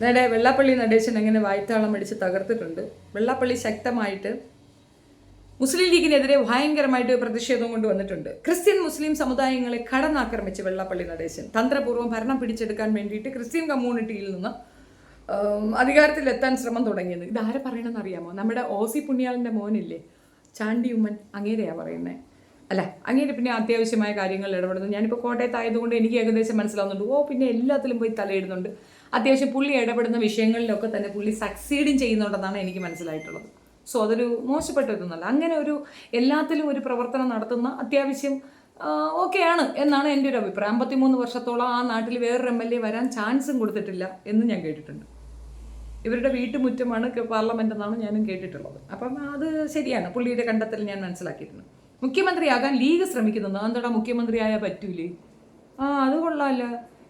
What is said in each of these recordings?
നേരെ വെള്ളാപ്പള്ളി നടേശൻ അങ്ങനെ വായ്ത്താളം അടിച്ച് തകർത്തിട്ടുണ്ട്. വെള്ളാപ്പള്ളി ശക്തമായിട്ട് മുസ്ലിം ലീഗിനെതിരെ ഭയങ്കരമായിട്ട് പ്രതിഷേധം കൊണ്ടുവന്നിട്ടുണ്ട്. ക്രിസ്ത്യൻ മുസ്ലിം സമുദായങ്ങളെ കടന്നാക്രമിച്ച് വെള്ളാപ്പള്ളി നടേശൻ തന്ത്രപൂർവ്വം ഭരണം പിടിച്ചെടുക്കാൻ വേണ്ടിയിട്ട് ക്രിസ്ത്യൻ കമ്മ്യൂണിറ്റിയിൽ നിന്ന് അധികാരത്തിലെത്താൻ ശ്രമം തുടങ്ങിയത്. ഇതാരെ പറയണമെന്ന് അറിയാമോ? നമ്മുടെ ഓസി പുണ്യാളൻ്റെ മോനില്ലേ, ചാണ്ടി ഉമ്മൻ, അങ്ങേരെയാണ് പറയുന്നത്. അല്ല, അങ്ങേര് പിന്നെ അത്യാവശ്യമായ കാര്യങ്ങളിൽ ഇടപെടുന്നു. ഞാനിപ്പോൾ കോട്ടയത്തായതുകൊണ്ട് എനിക്ക് ഏകദേശം മനസ്സിലാവുന്നുണ്ട്. പിന്നെ എല്ലാത്തിലും പോയി തലയിടുന്നുണ്ട്. അത്യാവശ്യം പുള്ളി ഇടപെടുന്ന വിഷയങ്ങളിലൊക്കെ തന്നെ പുള്ളി സക്സീഡും ചെയ്യുന്നുണ്ടെന്നാണ് എനിക്ക് മനസ്സിലായിട്ടുള്ളത്. സോ അതൊരു മോശപ്പെട്ട ഇതൊന്നല്ല. അങ്ങനെ ഒരു എല്ലാത്തിലും ഒരു പ്രവർത്തനം നടത്തുന്ന അത്യാവശ്യം ഓക്കെയാണ് എന്നാണ് എൻ്റെ ഒരു അഭിപ്രായം. 53 വർഷത്തോളം ആ നാട്ടിൽ വേറൊരു MLA വരാൻ ചാൻസും കൊടുത്തിട്ടില്ല എന്ന് ഞാൻ കേട്ടിട്ടുണ്ട്. ഇവരുടെ വീട്ടുമുറ്റമാണ് പാർലമെന്റ് എന്നാണ് ഞാനും കേട്ടിട്ടുള്ളത്. അപ്പം അത് ശരിയാണ്, പുള്ളിയുടെ കണ്ടെത്തൽ ഞാൻ മനസ്സിലാക്കിയിട്ടുണ്ട്. മുഖ്യമന്ത്രിയാകാൻ ലീഗ് ശ്രമിക്കുന്നത്, എന്താ മുഖ്യമന്ത്രിയായാൽ പറ്റൂലേ? അത് കൊള്ളാമല്ല.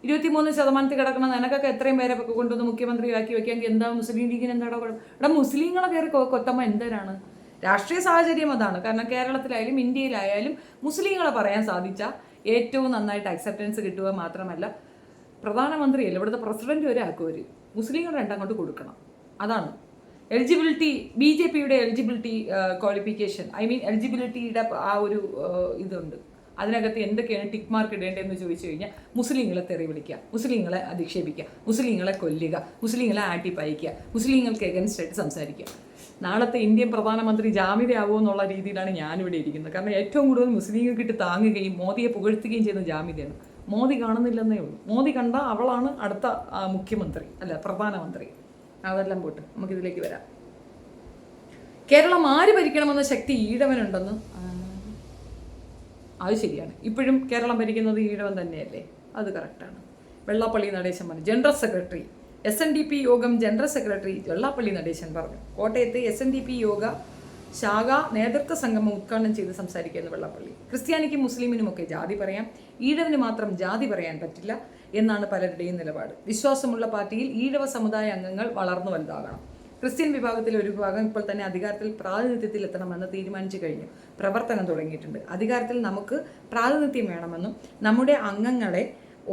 23% കിടക്കണം. നിനക്കൊക്കെ എത്രയും പേരെ കൊണ്ടുവന്ന് മുഖ്യമന്ത്രിയാക്കി വെക്കാമെങ്കിൽ എന്താ മുസ്ലിം ലീഗിന് എന്താ ഇവിടെ മുസ്ലിങ്ങളെ കയറി കൊത്തമ്മ എന്തരാണ്? രാഷ്ട്രീയ സാഹചര്യം അതാണ്. കാരണം കേരളത്തിലായാലും ഇന്ത്യയിലായാലും മുസ്ലിങ്ങളെ പറയാൻ സാധിച്ച ഏറ്റവും നന്നായിട്ട് അക്സെപ്റ്റൻസ് കിട്ടുക മാത്രമല്ല, പ്രധാനമന്ത്രിയല്ല ഇവിടുത്തെ പ്രസിഡന്റ് വരെ ആക്കുവർ മുസ്ലിങ്ങളുടെ അങ്ങോട്ട് കൊടുക്കണം. അതാണ് എലിജിബിലിറ്റി. BJPയുടെ എലിജിബിലിറ്റി ക്വാളിഫിക്കേഷൻ, എലിജിബിലിറ്റിയുടെ ആ ഒരു ഇതുണ്ട്. അതിനകത്ത് എന്തൊക്കെയാണ് ടിക്ക് മാർക്ക് ഇടേണ്ടതെന്ന് ചോദിച്ചു കഴിഞ്ഞാൽ മുസ്ലിങ്ങളെ തെറി വിളിക്കുക, മുസ്ലിങ്ങളെ അധിക്ഷേപിക്കുക, മുസ്ലിങ്ങളെ കൊല്ലുക, മുസ്ലിങ്ങളെ ആട്ടിപ്പയക്കുക, മുസ്ലിങ്ങൾക്ക് എഗൻസ്റ്റ് ആയിട്ട് സംസാരിക്കുക. നാളത്തെ ഇന്ത്യൻ പ്രധാനമന്ത്രി ജാമിദയാവോ എന്നുള്ള രീതിയിലാണ് ഞാനിവിടെ ഇരിക്കുന്നത്. കാരണം ഏറ്റവും കൂടുതൽ മുസ്ലിങ്ങൾക്കിട്ട് താങ്ങുകയും മോദിയെ പുകഴ്ത്തുകയും ചെയ്യുന്ന ജാമിദയാണ്. മോദി കാണുന്നില്ലെന്നേ ഉള്ളൂ. മോദി കണ്ട അവളാണ് അടുത്ത മുഖ്യമന്ത്രി, അല്ല പ്രധാനമന്ത്രി. അതെല്ലാം പോട്ട് നമുക്കിതിലേക്ക് വരാം. കേരളം ആര് ഭരിക്കണമെന്ന ശക്തി ഈഴവനുണ്ടെന്ന് അത് ശരിയാണ്. ഇപ്പോഴും കേരളം ഭരിക്കുന്നത് ഈഴവൻ തന്നെയല്ലേ? അത് കറക്റ്റാണ്. വെള്ളാപ്പള്ളി നടേശൻ പറഞ്ഞു. ജനറൽ സെക്രട്ടറി SNDP യോഗം ജനറൽ സെക്രട്ടറി വെള്ളാപ്പള്ളി നടേശൻ പറഞ്ഞു. കോട്ടയത്ത് SNDP യോഗ ശാഖ നേതൃത്വ സംഗമം ഉദ്ഘാടനം ചെയ്ത് സംസാരിക്കുന്ന വെള്ളാപ്പള്ളി, ക്രിസ്ത്യാനിക്കും മുസ്ലിമിനുമൊക്കെ ജാതി പറയാം, ഈഴവന് മാത്രം ജാതി പറയാൻ പറ്റില്ല എന്നാണ് പലരുടെയും നിലപാട്. വിശ്വാസമുള്ള പാർട്ടിയിൽ ഈഴവ സമുദായ അംഗങ്ങൾ വളർന്നു വലുതാകണം. ക്രിസ്ത്യൻ വിഭാഗത്തിലെ ഒരു വിഭാഗം ഇപ്പോൾ തന്നെ അധികാരത്തിൽ പ്രാതിനിധ്യത്തിൽ എത്തണമെന്ന് തീരുമാനിച്ചു കഴിഞ്ഞു. പ്രവർത്തനം തുടങ്ങിയിട്ടുണ്ട്. അധികാരത്തിൽ നമുക്ക് പ്രാതിനിധ്യം വേണമെന്നും നമ്മുടെ അംഗങ്ങളെ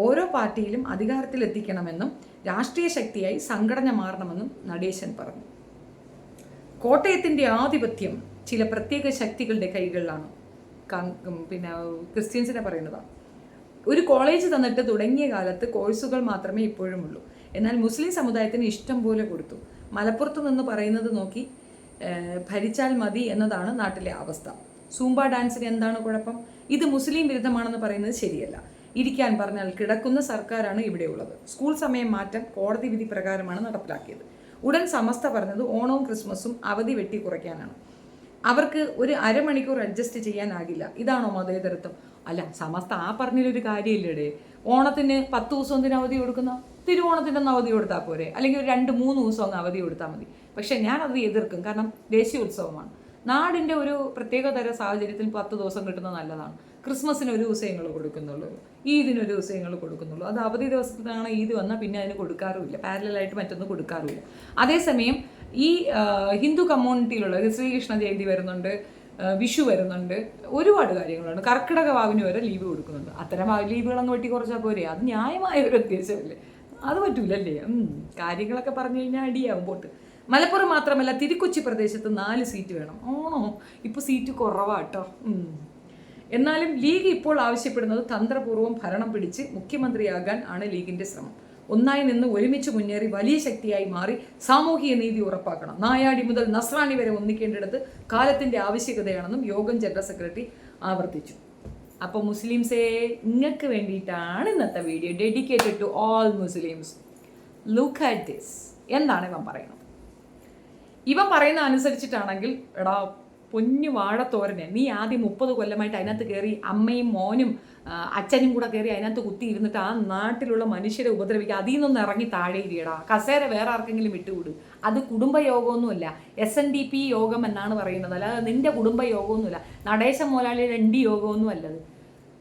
ഓരോ പാർട്ടിയിലും അധികാരത്തിൽ എത്തിക്കണമെന്നും രാഷ്ട്രീയ ശക്തിയായി സംഘടന മാറണമെന്നും നടേശൻ പറഞ്ഞു. കോട്ടയത്തിൻ്റെ ആധിപത്യം ചില പ്രത്യേക ശക്തികളുടെ കൈകളിലാണ്. പിന്നെ ക്രിസ്ത്യൻസിനെ പറയുന്നതാണ്. ഒരു കോളേജ് തന്നിട്ട് തുടങ്ങിയ കാലത്ത് കോഴ്സുകൾ മാത്രമേ ഇപ്പോഴും ഉള്ളൂ. എന്നാൽ മുസ്ലിം സമുദായത്തിന് ഇഷ്ടം പോലെ കൊടുത്തു. മലപ്പുറത്ത് നിന്ന് പറയുന്നത് നോക്കി ഭരിച്ചാൽ മതി എന്നതാണ് നാട്ടിലെ അവസ്ഥ. സൂംബ ഡാൻസിന് എന്താണ് കുഴപ്പം? ഇത് മുസ്ലിം വിരുദ്ധമാണെന്ന് പറയുന്നത് ശരിയല്ല. ഇരിക്കാൻ പറഞ്ഞാൽ കിടക്കുന്ന സർക്കാരാണ് ഇവിടെയുള്ളത്. സ്കൂൾ സമയം മാറ്റം കോടതി വിധി പ്രകാരമാണ് നടപ്പിലാക്കിയത്. ഉടൻ സമസ്ത പറഞ്ഞത് ഓണവും ക്രിസ്മസും അവധി വെട്ടി കുറയ്ക്കാനാണ്. അവർക്ക് ഒരു അരമണിക്കൂർ അഡ്ജസ്റ്റ് ചെയ്യാനാകില്ല. ഇതാണോ മതേതരത്വം? അല്ല, സമസ്ത ആ പറഞ്ഞൊരു കാര്യമില്ലടേ. ഓണത്തിന് 10 ദിവസം എന്തിനു അവധി കൊടുക്കുന്ന? തിരുവോണത്തിൻ്റെ ഒന്ന് അവധി കൊടുത്താൽ പോരെ? അല്ലെങ്കിൽ ഒരു 2-3 ദിവസം അങ്ങ് അവധി കൊടുത്താൽ മതി. പക്ഷേ ഞാനത് എതിർക്കും. കാരണം ദേശീയോത്സവമാണ്. നാടിൻ്റെ ഒരു പ്രത്യേകതര സാഹചര്യത്തിൽ 10 ദിവസം കിട്ടുന്നത് നല്ലതാണ്. ക്രിസ്മസിന് ഒരു ദിവസങ്ങൾ കൊടുക്കുന്നുള്ളൂ, ഈദിന് ഒരു ദിവസങ്ങൾ കൊടുക്കുന്നുള്ളൂ. അത് അവധി ദിവസത്തിനാണ് ഈദ് വന്നാൽ പിന്നെ അതിന് കൊടുക്കാറുമില്ല. പാരലായിട്ട് മറ്റൊന്നും കൊടുക്കാറുമില്ല. അതേസമയം ഈ ഹിന്ദു കമ്മ്യൂണിറ്റിയിലുള്ള ശ്രീകൃഷ്ണ ജയന്തി വരുന്നുണ്ട്, വിഷു വരുന്നുണ്ട്, ഒരുപാട് കാര്യങ്ങളുണ്ട്. കർക്കിടക വാവിന് വരെ ലീവ് കൊടുക്കുന്നുണ്ട്. അത്തരം ലീവുകളങ്ങ് വെട്ടി കുറച്ചാൽ പോരെ? അത് ന്യായമായ ഒരു ഉദ്ദേശമല്ലേ? അത് പറ്റൂലല്ലേ? കാര്യങ്ങളൊക്കെ പറഞ്ഞു കഴിഞ്ഞാൽ അടിയാവും പോട്ട്. മലപ്പുറം മാത്രമല്ല, തിരുക്കൊച്ചി പ്രദേശത്ത് 4 സീറ്റ് വേണം. ഇപ്പോൾ സീറ്റ് കുറവാട്ടോ. എന്നാലും ലീഗ് ഇപ്പോൾ ആവശ്യപ്പെടുന്നത് തന്ത്രപൂർവ്വം ഭരണം പിടിച്ച് മുഖ്യമന്ത്രിയാകാൻ ആണ് ലീഗിൻ്റെ ശ്രമം. ഒന്നായി നിന്ന് ഒരുമിച്ച് മുന്നേറി വലിയ ശക്തിയായി മാറി സാമൂഹിക നീതി ഉറപ്പാക്കണം. നായാടി മുതൽ നസ്രാണി വരെ ഒന്നിക്കേണ്ടിടത്ത് കാലത്തിൻ്റെ ആവശ്യകതയാണെന്നും യോഗം ജനറൽ സെക്രട്ടറി ആവർത്തിച്ചു. അപ്പോൾ മുസ്ലിംസേ, നിങ്ങൾക്ക് വേണ്ടിയിട്ടാണ് ഇന്നത്തെ video, dedicated to all Muslims. Look at this. എന്താണ് ഇവൻ പറയുന്നത്? ഇവൻ പറയുന്ന അനുസരിച്ചിട്ടാണെങ്കിൽ, എടാ പൊന്നു വാഴത്തോരനെ, നീ ആദ്യം 30 കൊല്ലമായിട്ട് അതിനകത്ത് കയറി അമ്മയും മോനും അച്ഛനും കൂടെ കയറി അതിനകത്ത് കുത്തിയിരുന്നിട്ട് ആ നാട്ടിലുള്ള മനുഷ്യരെ ഉപദ്രവിക്കുക. അതിൽ നിന്നൊന്ന് ഇറങ്ങി താഴെ ഇരിയടാ. കസേര വേറെ ആർക്കെങ്കിലും വിട്ടുവിട്. അത് കുടുംബയോഗമൊന്നുമല്ല, SNDP യോഗം എന്നാണ് പറയുന്നത്. അല്ലാതെ നിന്റെ കുടുംബയോഗമൊന്നുമില്ല. നടേശൻ മോലാളിയുടെ ND യോഗമൊന്നും അല്ലത്.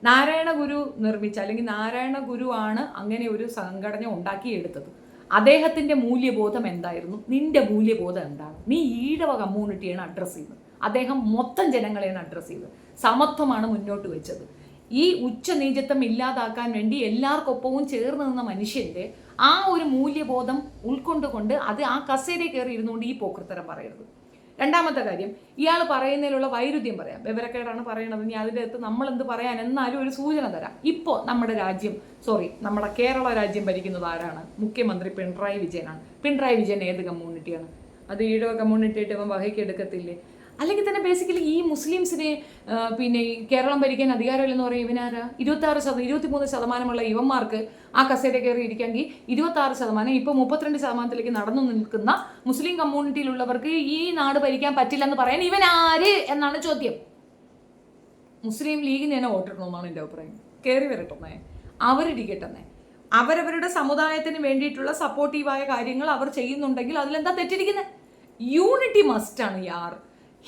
നാരായണ ഗുരു നിർമ്മിച്ച, അല്ലെങ്കിൽ നാരായണ ഗുരു ആണ് അങ്ങനെ ഒരു സംഘടന ഉണ്ടാക്കിയെടുത്തത്. അദ്ദേഹത്തിൻ്റെ മൂല്യബോധം എന്തായിരുന്നു? നിന്റെ മൂല്യബോധം എന്താണ്? നീ ഈഴവ കമ്മ്യൂണിറ്റിയാണ് അഡ്രസ്സ് ചെയ്യുന്നത്. അദ്ദേഹം മൊത്തം ജനങ്ങളെയാണ് അഡ്രസ്സ് ചെയ്തത്. സമത്വമാണ് മുന്നോട്ട് വെച്ചത്. ഈ ഉച്ചനീചത്വം ഇല്ലാതാക്കാൻ വേണ്ടി എല്ലാവർക്കൊപ്പവും ചേർന്ന് നിന്ന മനുഷ്യന്റെ ആ ഒരു മൂല്യബോധം ഉൾക്കൊണ്ടുകൊണ്ട് അത് ആ കസേരയിൽ കയറി ഇരുന്നുകൊണ്ട് ഈ പോക്കൃത്തരം പറയരുത്. രണ്ടാമത്തെ കാര്യം, ഇയാൾ പറയുന്നതിലുള്ള വൈരുദ്ധ്യം പറയാം. വിവരക്കേടാണ് പറയണത്, ഇനി അതിൻ്റെ അകത്ത് നമ്മൾ എന്ത് പറയാൻ, എന്നാലും ഒരു സൂചന തരാം. ഇപ്പോൾ നമ്മുടെ കേരള രാജ്യം ഭരിക്കുന്നത് ആരാണ്? മുഖ്യമന്ത്രി പിണറായി വിജയനാണ്. പിണറായി വിജയൻ ഏത് കമ്മ്യൂണിറ്റിയാണ്? അത് ഈഴവ കമ്മ്യൂണിറ്റി ആയിട്ട് ഇവൻ വകയ്ക്കെടുക്കത്തില്ലേ? അല്ലെങ്കിൽ തന്നെ ബേസിക്കലി ഈ മുസ്ലിംസിനെ പിന്നെ കേരളം ഭരിക്കാൻ അധികാരമില്ലെന്ന് പറയും ഇവനാരാ? 23% ഇവന്മാർക്ക് ആ കസേര കയറി ഇരിക്കാമെങ്കിൽ 26%, ഇപ്പോൾ 32% നടന്നു നിൽക്കുന്ന മുസ്ലിം കമ്മ്യൂണിറ്റിയിലുള്ളവർക്ക് ഈ നാട് ഭരിക്കാൻ പറ്റില്ലെന്ന് പറയാൻ ഇവനാര് എന്നാണ് ചോദ്യം. മുസ്ലിം ലീഗിന് തന്നെ വോട്ടിടണമെന്നാണ് എൻ്റെ അഭിപ്രായം. കയറി വരട്ടെന്നേ, അവരിരിക്കട്ടെന്നേ. അവരവരുടെ സമുദായത്തിന് വേണ്ടിയിട്ടുള്ള സപ്പോർട്ടീവായ കാര്യങ്ങൾ അവർ ചെയ്യുന്നുണ്ടെങ്കിൽ അതിലെന്താ തെറ്റിരിക്കുന്നത്? യൂണിറ്റി മസ്റ്റാണ് യാർ.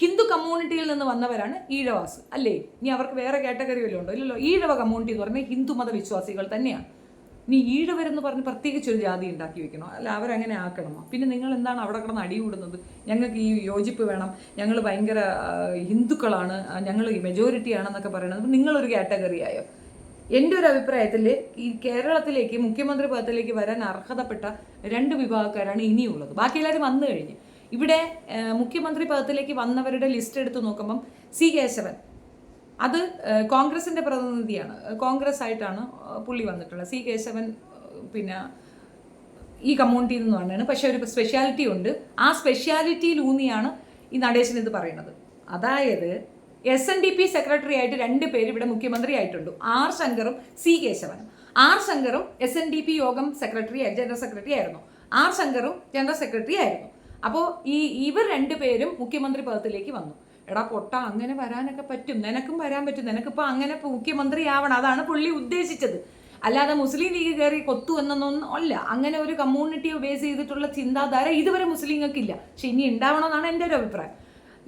ഹിന്ദു കമ്മ്യൂണിറ്റിയിൽ നിന്ന് വന്നവരാണ് ഈഴവാസ് അല്ലേ? ഇനി അവർക്ക് വേറെ കാറ്റഗറി വല്ലതും ഉണ്ടോ? ഇല്ലല്ലോ. ഈഴവ കമ്മ്യൂണിറ്റി എന്ന് പറഞ്ഞാൽ ഹിന്ദു മതവിശ്വാസികൾ തന്നെയാണ്. ഇനി ഈഴവരെന്ന് പറഞ്ഞ് പ്രത്യേകിച്ചൊരു ജാതി ഉണ്ടാക്കി വെക്കണോ? അല്ല അവരങ്ങനെ ആക്കണമോ? പിന്നെ നിങ്ങൾ എന്താണ് അവിടെ കിടന്ന് അടികൂടുന്നത്? ഞങ്ങൾക്ക് ഈ യോജിപ്പ് വേണം, ഞങ്ങൾ ഭയങ്കര ഹിന്ദുക്കളാണ്, ഞങ്ങൾ ഈ മെജോറിറ്റി ആണെന്നൊക്കെ പറയുന്നത് നിങ്ങളൊരു കാറ്റഗറി ആയോ? എൻ്റെ ഒരു അഭിപ്രായത്തിൽ ഈ കേരളത്തിലേക്ക് മുഖ്യമന്ത്രി പദത്തിലേക്ക് വരാൻ അർഹതപ്പെട്ട 2 വിഭാഗക്കാരാണ് ഇനിയുള്ളത്. ബാക്കി എല്ലാവരും വന്നു കഴിഞ്ഞ്. ഇവിടെ മുഖ്യമന്ത്രി പദത്തിലേക്ക് വന്നവരുടെ ലിസ്റ്റ് എടുത്ത് നോക്കുമ്പം സി കേശവൻ, അത് കോൺഗ്രസിൻ്റെ പ്രതിനിധിയാണ്, കോൺഗ്രസ് ആയിട്ടാണ് പുള്ളി വന്നിട്ടുള്ളത്. സി കേശവൻ പിന്നെ ഈ കമ്മ്യൂണിറ്റിയിൽ നിന്ന് വന്നതാണ്. പക്ഷെ ഒരു സ്പെഷ്യാലിറ്റി ഉണ്ട്. ആ സ്പെഷ്യാലിറ്റിയിലൂന്നിയാണ് ഈ നടേശൻ ഇത് പറയുന്നത്. അതായത് SNDP സെക്രട്ടറി ആയിട്ട് 2 പേര് ഇവിടെ മുഖ്യമന്ത്രി ആയിട്ടുണ്ട്. ആർ ശങ്കറും സി കേശവനും. ആർ ശങ്കറും SNDP യോഗം ജനറൽ സെക്രട്ടറി ആയിരുന്നു. ആർ ശങ്കറും ജനറൽ സെക്രട്ടറി ആയിരുന്നു. അപ്പോൾ ഇവർ 2 പേരും മുഖ്യമന്ത്രി പദത്തിലേക്ക് വന്നു. എടാ പൊട്ട, അങ്ങനെ വരാനൊക്കെ പറ്റും, നിനക്കും വരാൻ പറ്റും, നിനക്കിപ്പോൾ അങ്ങനെ മന്ത്രി ആവണം. അതാണ് പുള്ളി ഉദ്ദേശിച്ചത്. അല്ലാതെ മുസ്ലിം ലീഗ് കയറി കൊത്തു എന്നൊന്നും അല്ല. അങ്ങനെ ഒരു കമ്മ്യൂണിറ്റിയെ ബേസ് ചെയ്തിട്ടുള്ള ചിന്താധാര ഇതുവരെ മുസ്ലിങ്ങൾക്കില്ല. പക്ഷെ ഇനി ഉണ്ടാവണമെന്നാണ് എൻ്റെ ഒരു അഭിപ്രായം.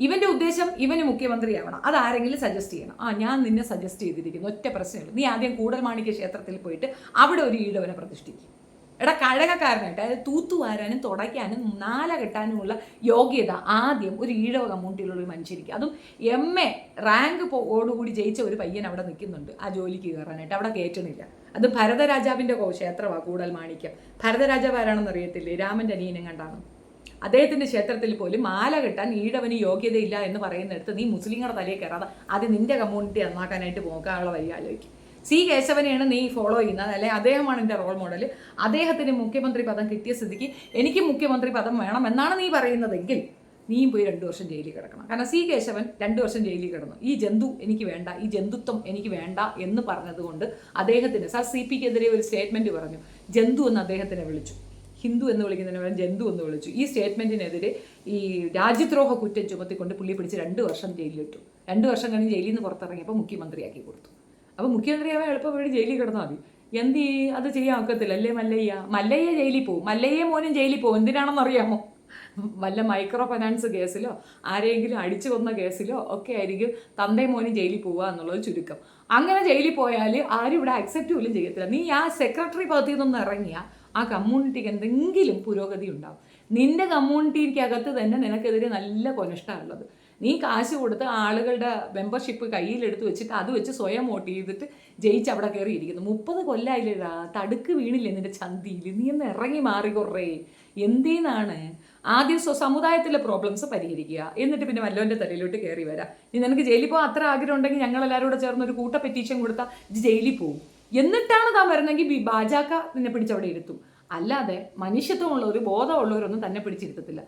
ഇവൻ്റെ ഉദ്ദേശം ഇവന് മുഖ്യമന്ത്രിയാവണം. അതാരെങ്കിലും സജസ്റ്റ് ചെയ്യണം. ഞാൻ നിന്നെ സജസ്റ്റ് ചെയ്തിരിക്കുന്നു, ഒറ്റ പ്രശ്നമുള്ളൂ. നീ ആദ്യം കൂടൽമാണിക്യ ക്ഷേത്രത്തിൽ പോയിട്ട് അവിടെ ഒരു ഈഴവനെ പ്രതിഷ്ഠിക്കും. എടാ കഴകക്കാരനായിട്ട്, അതായത് തൂത്തുവാരാനും തുടയ്ക്കാനും നാല കെട്ടാനുമുള്ള യോഗ്യത ആദ്യം ഒരു ഈഴവ കമ്മ്യൂണിറ്റിയിലുള്ള ഒരു മനുഷ്യരിക്കും. അതും MA റാങ്ക് ഓടുകൂടി ജയിച്ച ഒരു പയ്യൻ അവിടെ നിൽക്കുന്നുണ്ട് ആ ജോലിക്ക് കയറാനായിട്ട്. അവിടെ കയറ്റണില്ല. അത് ഭരതരാജാവിൻ്റെ ക്ഷേത്രമാണ് കൂടൽമാണിക്യം. ഭരതരാജാവ് ആരാണെന്ന് അറിയത്തില്ലേ? രാമൻ്റെ അനിയനും കണ്ടാണ്. അദ്ദേഹത്തിൻ്റെ ക്ഷേത്രത്തിൽ പോലും മാല കെട്ടാൻ ഈഴവന് യോഗ്യതയില്ല എന്ന് പറയുന്നിടത്ത് നീ മുസ്ലിങ്ങളുടെ തലയിൽ കയറാതെ ആദ്യം നിന്റെ കമ്മ്യൂണിറ്റി നന്നാക്കാനായിട്ട് നോക്കാനുള്ള വഴി ആലോചിക്കും. സി കേശവനെയാണ് നീ ഫോളോ ചെയ്യുന്നത്, അല്ലെ? അദ്ദേഹമാണ് എൻ്റെ റോൾ മോഡൽ. അദ്ദേഹത്തിന് മുഖ്യമന്ത്രി പദം കിട്ടിയ സ്ഥിതിക്ക് എനിക്ക് മുഖ്യമന്ത്രി പദം വേണം എന്നാണ് നീ പറയുന്നതെങ്കിൽ നീയും പോയി 2 വർഷം ജയിലിൽ കിടക്കണം. കാരണം സി കേശവൻ 2 വർഷം ജയിലിൽ കിടന്നു. ഈ ജന്തു എനിക്ക് വേണ്ട, ഈ ജന്തുത്വം എനിക്ക് വേണ്ട എന്ന് പറഞ്ഞതുകൊണ്ട് അദ്ദേഹത്തിന് CPക്കെതിരെ ഒരു സ്റ്റേറ്റ്മെൻറ്റ് പറഞ്ഞു. ജന്തു എന്ന് അദ്ദേഹത്തിനെ വിളിച്ചു. ഹിന്ദു എന്ന് വിളിക്കുന്നതിന് പകരം ജന്തു എന്ന് വിളിച്ചു. ഈ സ്റ്റേറ്റ്മെൻറ്റിനെതിരെ ഈ രാജ്യദ്രോഹ കുറ്റം ചുമത്തിക്കൊണ്ട് പുള്ളിയെ പിടിച്ച് 2 വർഷം ജയിലിലിട്ടു. 2 വർഷം കഴിഞ്ഞ് ജയിലിൽ നിന്ന് പുറത്തിറങ്ങിയപ്പോൾ മുഖ്യമന്ത്രിയാക്കി കൊടുത്തു. അപ്പോൾ മുഖ്യമന്ത്രിയാവാൻ എളുപ്പം വീട് ജയിലിൽ കിടന്നാൽ മതി. അത് ചെയ്യാൻ ഒക്കത്തില്ല അല്ലേ? മല്ലയ്യ ജയിലിൽ പോകും. മല്ലയ്യ മോനും ജയിലിൽ പോകും. എന്തിനാണെന്നറിയാമോ? വല്ല മൈക്രോ ഫൈനാൻസ് കേസിലോ ആരെങ്കിലും അടിച്ചു കൊന്ന കേസിലോ ഒക്കെ ആയിരിക്കും തന്തയും മോനും ജയിലിൽ പോവുക എന്നുള്ളത് ചുരുക്കം. അങ്ങനെ ജയിലിൽ പോയാൽ ആരും ഇവിടെ അക്സെപ്റ്റ് പോലും ചെയ്യത്തില്ല. നീ ആ സെക്രട്ടറി പദത്തിൽ നിന്നൊന്ന് ഇറങ്ങിയാൽ ആ കമ്മ്യൂണിറ്റിക്ക് എന്തെങ്കിലും പുരോഗതി ഉണ്ടാവും. നിന്റെ കമ്മ്യൂണിറ്റിക്കകത്ത് തന്നെ നിനക്കെതിരെ നല്ല കൊനഷ്ടമുള്ളത്. നീ കാശ് കൊടുത്ത് ആളുകളുടെ മെമ്പർഷിപ്പ് കയ്യിലെടുത്ത് വെച്ചിട്ട് അത് വെച്ച് സ്വയം വോട്ട് ചെയ്തിട്ട് ജയിച്ച് അവിടെ കയറി ഇരിക്കുന്നു. 30 കൊല്ലമായില്ലേടാ, തടുക്ക് വീണില്ലേ നിന്റെ ചന്തിയിൽ? നീ ഒന്ന് ഇറങ്ങി മാറിക്കൊറേ. എന്തിനാണ് ആദ്യം സമുദായത്തിലെ പ്രോബ്ലംസ് പരിഹരിക്കുക, എന്നിട്ട് പിന്നെ വല്ലവൻ്റെ തലയിലോട്ട് കയറി വരാം. നീ നിനക്ക് ജയിലിൽ പോകാൻ അത്ര ആഗ്രഹം ഉണ്ടെങ്കിൽ ഞങ്ങളെല്ലാവരും കൂടെ ചേർന്ന് ഒരു കൂട്ട പെറ്റീഷൻ കൊടുത്താൽ ജയിലിൽ പോകും. എന്നിട്ടാണ് താൻ വരുന്നെങ്കിൽ ബാജാക്ക നിന്നെ പിടിച്ചവിടെ ഇരുത്തും. അല്ലാതെ മനുഷ്യത്വമുള്ളവർ, ബോധമുള്ളവരൊന്നും തന്നെ പിടിച്ചിരുത്തത്തില്ല.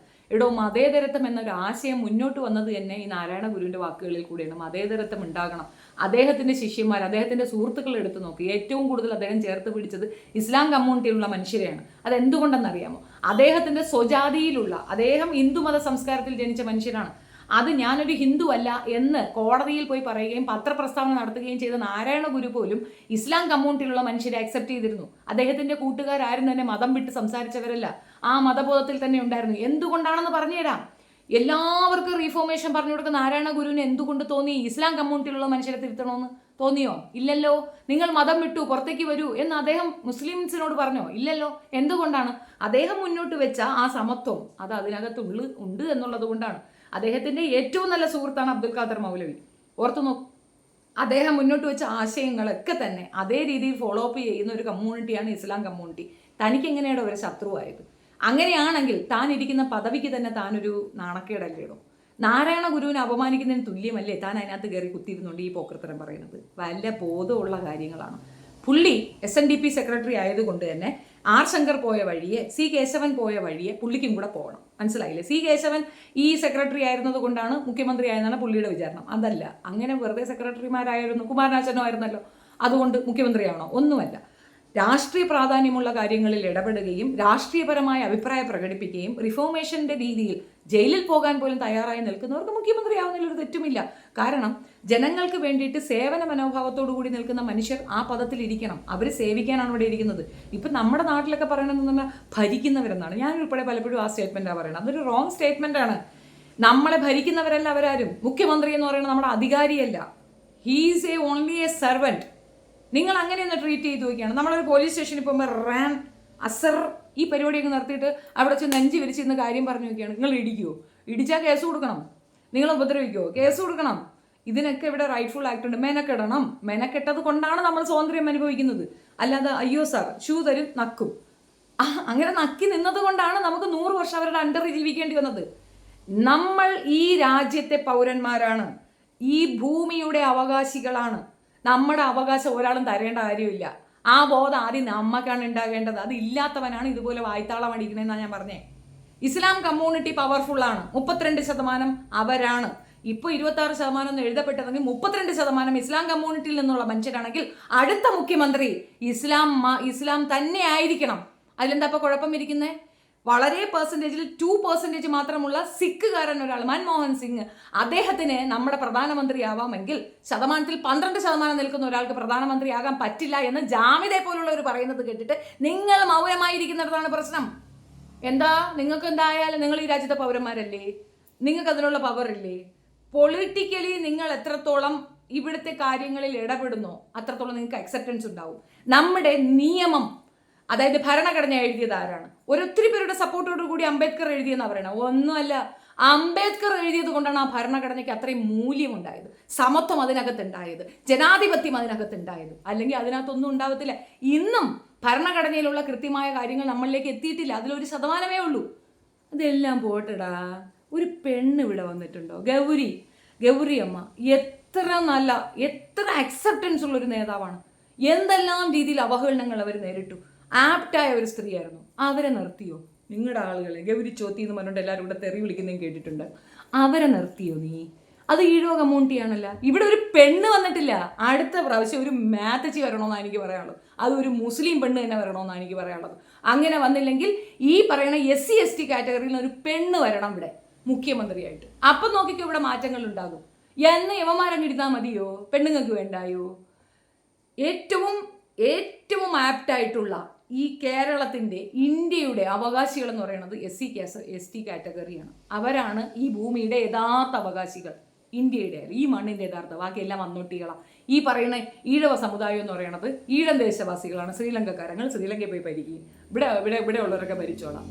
മതേതരത്വം എന്നൊരു ആശയം മുന്നോട്ട് വന്നത് തന്നെ ഈ നാരായണ ഗുരുവിൻ്റെ വാക്കുകളിൽ കൂടിയാണ്. മതേതരത്വം ഉണ്ടാകണം. അദ്ദേഹത്തിൻ്റെ ശിഷ്യന്മാർ, അദ്ദേഹത്തിൻ്റെ സുഹൃത്തുക്കൾ എടുത്തു നോക്കി. ഏറ്റവും കൂടുതൽ അദ്ദേഹം ചേർത്ത് പിടിച്ചത് ഇസ്ലാം കമ്മ്യൂണിറ്റിയിലുള്ള മനുഷ്യരെയാണ്. അതെന്തുകൊണ്ടെന്നറിയാമോ? അദ്ദേഹത്തിൻ്റെ സ്വജാതിയിലുള്ള, അദ്ദേഹം ഹിന്ദുമത സംസ്കാരത്തിൽ ജനിച്ച മനുഷ്യരാണ്. അത് ഞാനൊരു ഹിന്ദു അല്ല എന്ന് കോടതിയിൽ പോയി പറയുകയും പത്രപ്രസ്താവന നടത്തുകയും ചെയ്ത നാരായണ ഗുരു പോലും ഇസ്ലാം കമ്മ്യൂണിറ്റിയിലുള്ള മനുഷ്യരെ അക്സെപ്റ്റ് ചെയ്തിരുന്നു. അദ്ദേഹത്തിൻ്റെ കൂട്ടുകാരും തന്നെ മതം വിട്ട് സംസാരിച്ചവരല്ല, ആ മതബോധത്തിൽ തന്നെ ഉണ്ടായിരുന്നു. എന്തുകൊണ്ടാണെന്ന് പറഞ്ഞുതരാം. എല്ലാവർക്കും റീഫോർമേഷൻ പറഞ്ഞു കൊടുക്കുന്ന നാരായണ ഗുരുവിന് എന്തുകൊണ്ട് തോന്നി ഇസ്ലാം കമ്മ്യൂണിറ്റിയിലുള്ള മനുഷ്യരെ തിരുത്തണമെന്ന്? തോന്നിയോ? ഇല്ലല്ലോ. നിങ്ങൾ മതം വിട്ടു, പുറത്തേക്ക് വരൂ എന്ന് അദ്ദേഹം മുസ്ലിംസിനോട് പറഞ്ഞോ? ഇല്ലല്ലോ. എന്തുകൊണ്ടാണ്? അദ്ദേഹം മുന്നോട്ട് വെച്ച ആ സമത്വം അത് അതിനകത്ത് ഉണ്ട് എന്നുള്ളത് കൊണ്ടാണ്. അദ്ദേഹത്തിൻ്റെ ഏറ്റവും നല്ല സുഹൃത്താണ് അബ്ദുൽ ഖാദർ മൗലവി. ഓർത്തു നോക്കൂ. അദ്ദേഹം മുന്നോട്ട് വെച്ച ആശയങ്ങളൊക്കെ തന്നെ അതേ രീതിയിൽ ഫോളോ അപ്പ് ചെയ്യുന്ന ഒരു കമ്മ്യൂണിറ്റിയാണ് ഇസ്ലാം കമ്മ്യൂണിറ്റി. തനിക്ക് എങ്ങനെയാണ് ഒരു ശത്രുവായത്? അങ്ങനെയാണെങ്കിൽ താൻ ഇരിക്കുന്ന പദവിക്ക് തന്നെ താനൊരു നാണക്കേടല്ലേടോ? നാരായണ ഗുരുവിനെ അപമാനിക്കുന്നതിന് തുല്യമല്ലേ താൻ അതിനകത്ത് കയറി കുത്തിയിരുന്നുണ്ട് ഈ പോക്കൃത്തരം പറയുന്നത്? വല്ല ബോധമുള്ള കാര്യങ്ങളാണ്. പുള്ളി SNDP സെക്രട്ടറി ആയതുകൊണ്ട് തന്നെ ആർ ശങ്കർ പോയ വഴിയെ, സി കേശവൻ പോയ വഴിയെ പുള്ളിക്കും കൂടെ പോകണം. മനസ്സിലായില്ലേ? സി കേശവൻ ഈ സെക്രട്ടറി ആയിരുന്നത് കൊണ്ടാണ് മുഖ്യമന്ത്രി ആയെന്നാണ് പുള്ളിയുടെ വിചാരണം. അതല്ല, അങ്ങനെ വെറുതെ സെക്രട്ടറിമാരായിരുന്നു. കുമാരനാശനോ ആയിരുന്നല്ലോ, അതുകൊണ്ട് മുഖ്യമന്ത്രിയാണോ? ഒന്നുമല്ല. രാഷ്ട്രീയ പ്രാധാന്യമുള്ള കാര്യങ്ങളിൽ ഇടപെടുകയും രാഷ്ട്രീയപരമായ അഭിപ്രായം പ്രകടിപ്പിക്കുകയും റിഫോർമേഷന്റെ രീതിയിൽ ജയിലിൽ പോകാൻ പോലും തയ്യാറായി നിൽക്കുന്നവർക്ക് മുഖ്യമന്ത്രിയാവുന്നതിൽ ഒരു തെറ്റുമില്ല. കാരണം ജനങ്ങൾക്ക് വേണ്ടിയിട്ട് സേവന മനോഭാവത്തോടു കൂടി നിൽക്കുന്ന മനുഷ്യർ ആ പദത്തിൽ ഇരിക്കണം. അവർ സേവിക്കാനാണ് ഇവിടെ ഇരിക്കുന്നത്. ഇപ്പം നമ്മുടെ നാട്ടിലൊക്കെ പറയണമെന്ന് പറഞ്ഞാൽ ഭരിക്കുന്നവരെന്നാണ്. ഞാൻ ഉൾപ്പെടെ പലപ്പോഴും ആ സ്റ്റേറ്റ്മെൻറ്റാണ് പറയുന്നത്. അതൊരു റോങ് സ്റ്റേറ്റ്മെൻ്റ് ആണ്. നമ്മളെ ഭരിക്കുന്നവരല്ല അവരാരും. മുഖ്യമന്ത്രി എന്ന് പറയുന്നത് നമ്മുടെ അധികാരിയല്ല. He's a only a servant. നിങ്ങൾ അങ്ങനെയൊന്ന് ട്രീറ്റ് ചെയ്ത് നോക്കിയാണ്. നമ്മളൊരു പോലീസ് സ്റ്റേഷനിൽ പോകുമ്പോൾ റാൻ അസർ ഈ പരിപാടിയൊക്കെ നിർത്തിയിട്ട് അവിടെ ചെന്ന് നെഞ്ചി വിരിച്ചിരുന്ന കാര്യം പറഞ്ഞു നോക്കിയാണ്. നിങ്ങൾ ഇടിക്കുമോ? ഇടിച്ചാൽ കേസ് കൊടുക്കണം. നിങ്ങൾ ഉപദ്രവിക്കുമോ? കേസ് കൊടുക്കണം. ഇതിനൊക്കെ ഇവിടെ റൈറ്റ്ഫുൾ ആക്ട് ഉണ്ട്. മെനക്കെടണം. മെനക്കെട്ടത് കൊണ്ടാണ് നമ്മൾ സ്വാതന്ത്ര്യം അനുഭവിക്കുന്നത്. അല്ലാതെ അയ്യോ സാർ ഷൂ തരും നക്കും, അങ്ങനെ നക്കി നിന്നത് കൊണ്ടാണ് നമുക്ക് 100 വർഷം അവരുടെ അണ്ടറിൽ ജീവിക്കേണ്ടി വന്നത്. നമ്മൾ ഈ രാജ്യത്തെ പൗരന്മാരാണ്. ഈ ഭൂമിയുടെ അവകാശികളാണ്. നമ്മുടെ അവകാശം ഒരാളും തരേണ്ട കാര്യമില്ല. ആ ബോധം ആദ്യം നമ്മക്കാണ് ഉണ്ടാകേണ്ടത്. അത് ഇല്ലാത്തവനാണ് ഇതുപോലെ വായ്ത്താളം അടിക്കണമെന്നാണ് ഞാൻ പറഞ്ഞേ. ഇസ്ലാം കമ്മ്യൂണിറ്റി പവർഫുള്ളാണ്. 32% അവരാണ്. ഇപ്പോൾ 26% എന്ന് എഴുതപ്പെട്ടതെങ്കിൽ 32% ഇസ്ലാം കമ്മ്യൂണിറ്റിയിൽ നിന്നുള്ള മനുഷ്യരാണെങ്കിൽ അടുത്ത മുഖ്യമന്ത്രി ഇസ്ലാം തന്നെ ആയിരിക്കണം. അതിലെന്താ ഇപ്പോൾ കുഴപ്പം ഇരിക്കുന്നത്? വളരെ പെർസെൻറ്റേജിൽ 2% മാത്രമുള്ള സിഖുകാരൻ ഒരാൾ മൻമോഹൻ സിംഗ്, അദ്ദേഹത്തിന് നമ്മുടെ പ്രധാനമന്ത്രിയാവാമെങ്കിൽ ശതമാനത്തിൽ 12% നിൽക്കുന്ന ഒരാൾക്ക് പ്രധാനമന്ത്രിയാകാൻ പറ്റില്ല എന്ന് ജാമിദെ പോലുള്ളവർ പറയുന്നത് കേട്ടിട്ട് നിങ്ങൾ മൗനമായിരിക്കുന്നിടത്താണ് പ്രശ്നം. എന്താ നിങ്ങൾക്ക് എന്തായാലും നിങ്ങൾ ഈ രാജ്യത്തെ പൗരന്മാരല്ലേ? നിങ്ങൾക്ക് അതിനുള്ള പവർ ഇല്ലേ? പൊളിറ്റിക്കലി നിങ്ങൾ എത്രത്തോളം ഇവിടുത്തെ കാര്യങ്ങളിൽ ഇടപെടുന്നോ അത്രത്തോളം നിങ്ങൾക്ക് അക്സെപ്റ്റൻസ് ഉണ്ടാവും. നമ്മുടെ നിയമം, അതായത് ഭരണഘടന എഴുതിയത് ആരാണ്? ഒരൊത്തിരി പേരുടെ സപ്പോർട്ടോടു കൂടി അംബേദ്കർ എഴുതിയെന്ന് പറയണം. ഒന്നുമല്ല, അംബേദ്കർ എഴുതിയത് കൊണ്ടാണ് ആ ഭരണഘടനയ്ക്ക് അത്രയും മൂല്യമുണ്ടായത്, സമത്വം അതിനകത്തുണ്ടായത്, ജനാധിപത്യം അതിനകത്തുണ്ടായത്. അല്ലെങ്കിൽ അതിനകത്തൊന്നും ഉണ്ടാവത്തില്ല. ഇന്നും ഭരണഘടനയിലുള്ള കൃത്യമായ കാര്യങ്ങൾ നമ്മളിലേക്ക് എത്തിയിട്ടില്ല. അതിലൊരു 1% ഉള്ളൂ. അതെല്ലാം പോട്ടടാ. ഒരു പെണ്ണ് ഇവിടെ വന്നിട്ടുണ്ടോ? ഗൗരി അമ്മ എത്ര നല്ല, എത്ര അക്സെപ്റ്റൻസ് ഉള്ളൊരു നേതാവാണ്. എന്തെല്ലാം രീതിയിൽ അവഹേളനങ്ങൾ അവർ നേരിട്ടു. ആപ്റ്റായ ഒരു സ്ത്രീയായിരുന്നു. അവരെ നിർത്തിയോ? നിങ്ങളുടെ ആളുകളെ ഗൗരി ചോത്തി എന്ന് പറഞ്ഞിട്ട് എല്ലാവരും ഇവിടെ തെറി വിളിക്കുന്നതും കേട്ടിട്ടുണ്ട്. അവരെ നിർത്തിയോ നീ? അത് ഈഴവ കമ്മ്യൂണിറ്റിയാണല്ലോ. ഇവിടെ ഒരു പെണ്ണ് വന്നിട്ടില്ല. അടുത്ത പ്രാവശ്യം ഒരു മാത്തച്ചി വരണമെന്നാണ് എനിക്ക് പറയാനുള്ളത്. അത് ഒരു മുസ്ലിം പെണ്ണ് തന്നെ വരണമെന്നാണ് എനിക്ക് പറയാനുള്ളത്. അങ്ങനെ വന്നില്ലെങ്കിൽ ഈ പറയുന്ന SC ST കാറ്റഗറിയിൽ ഒരു പെണ്ണ് വരണം ഇവിടെ മുഖ്യമന്ത്രിയായിട്ട്. അപ്പം നോക്കിക്കോ ഇവിടെ മാറ്റങ്ങൾ ഉണ്ടാകും. എന്ന് യവന്മാരങ്ങിരുന്നാൽ മതിയോ? പെണ്ണുങ്ങൾക്ക് വേണ്ടായോ? ഏറ്റവും ആപ്റ്റായിട്ടുള്ള ഈ കേരളത്തിൻ്റെ, ഇന്ത്യയുടെ അവകാശികൾ എന്ന് പറയുന്നത് SC ST കാറ്റഗറിയാണ്. അവരാണ് ഈ ഭൂമിയുടെ യഥാർത്ഥ അവകാശികൾ. ഇന്ത്യയുടെ, ഈ മണ്ണിൻ്റെ യഥാർത്ഥ, ബാക്കിയെല്ലാം വന്നോട്ടികളാണ്. ഈ പറയുന്ന ഈഴവ സമുദായം എന്ന് പറയുന്നത് ഈഴം ദേശവാസികളാണ്. ശ്രീലങ്കക്കാരങ്ങൾ ശ്രീലങ്കയിൽ പോയി ഭരിക്കുകയും ഇവിടെ ഉള്ളവരൊക്കെ ഭരിച്ചോളാം.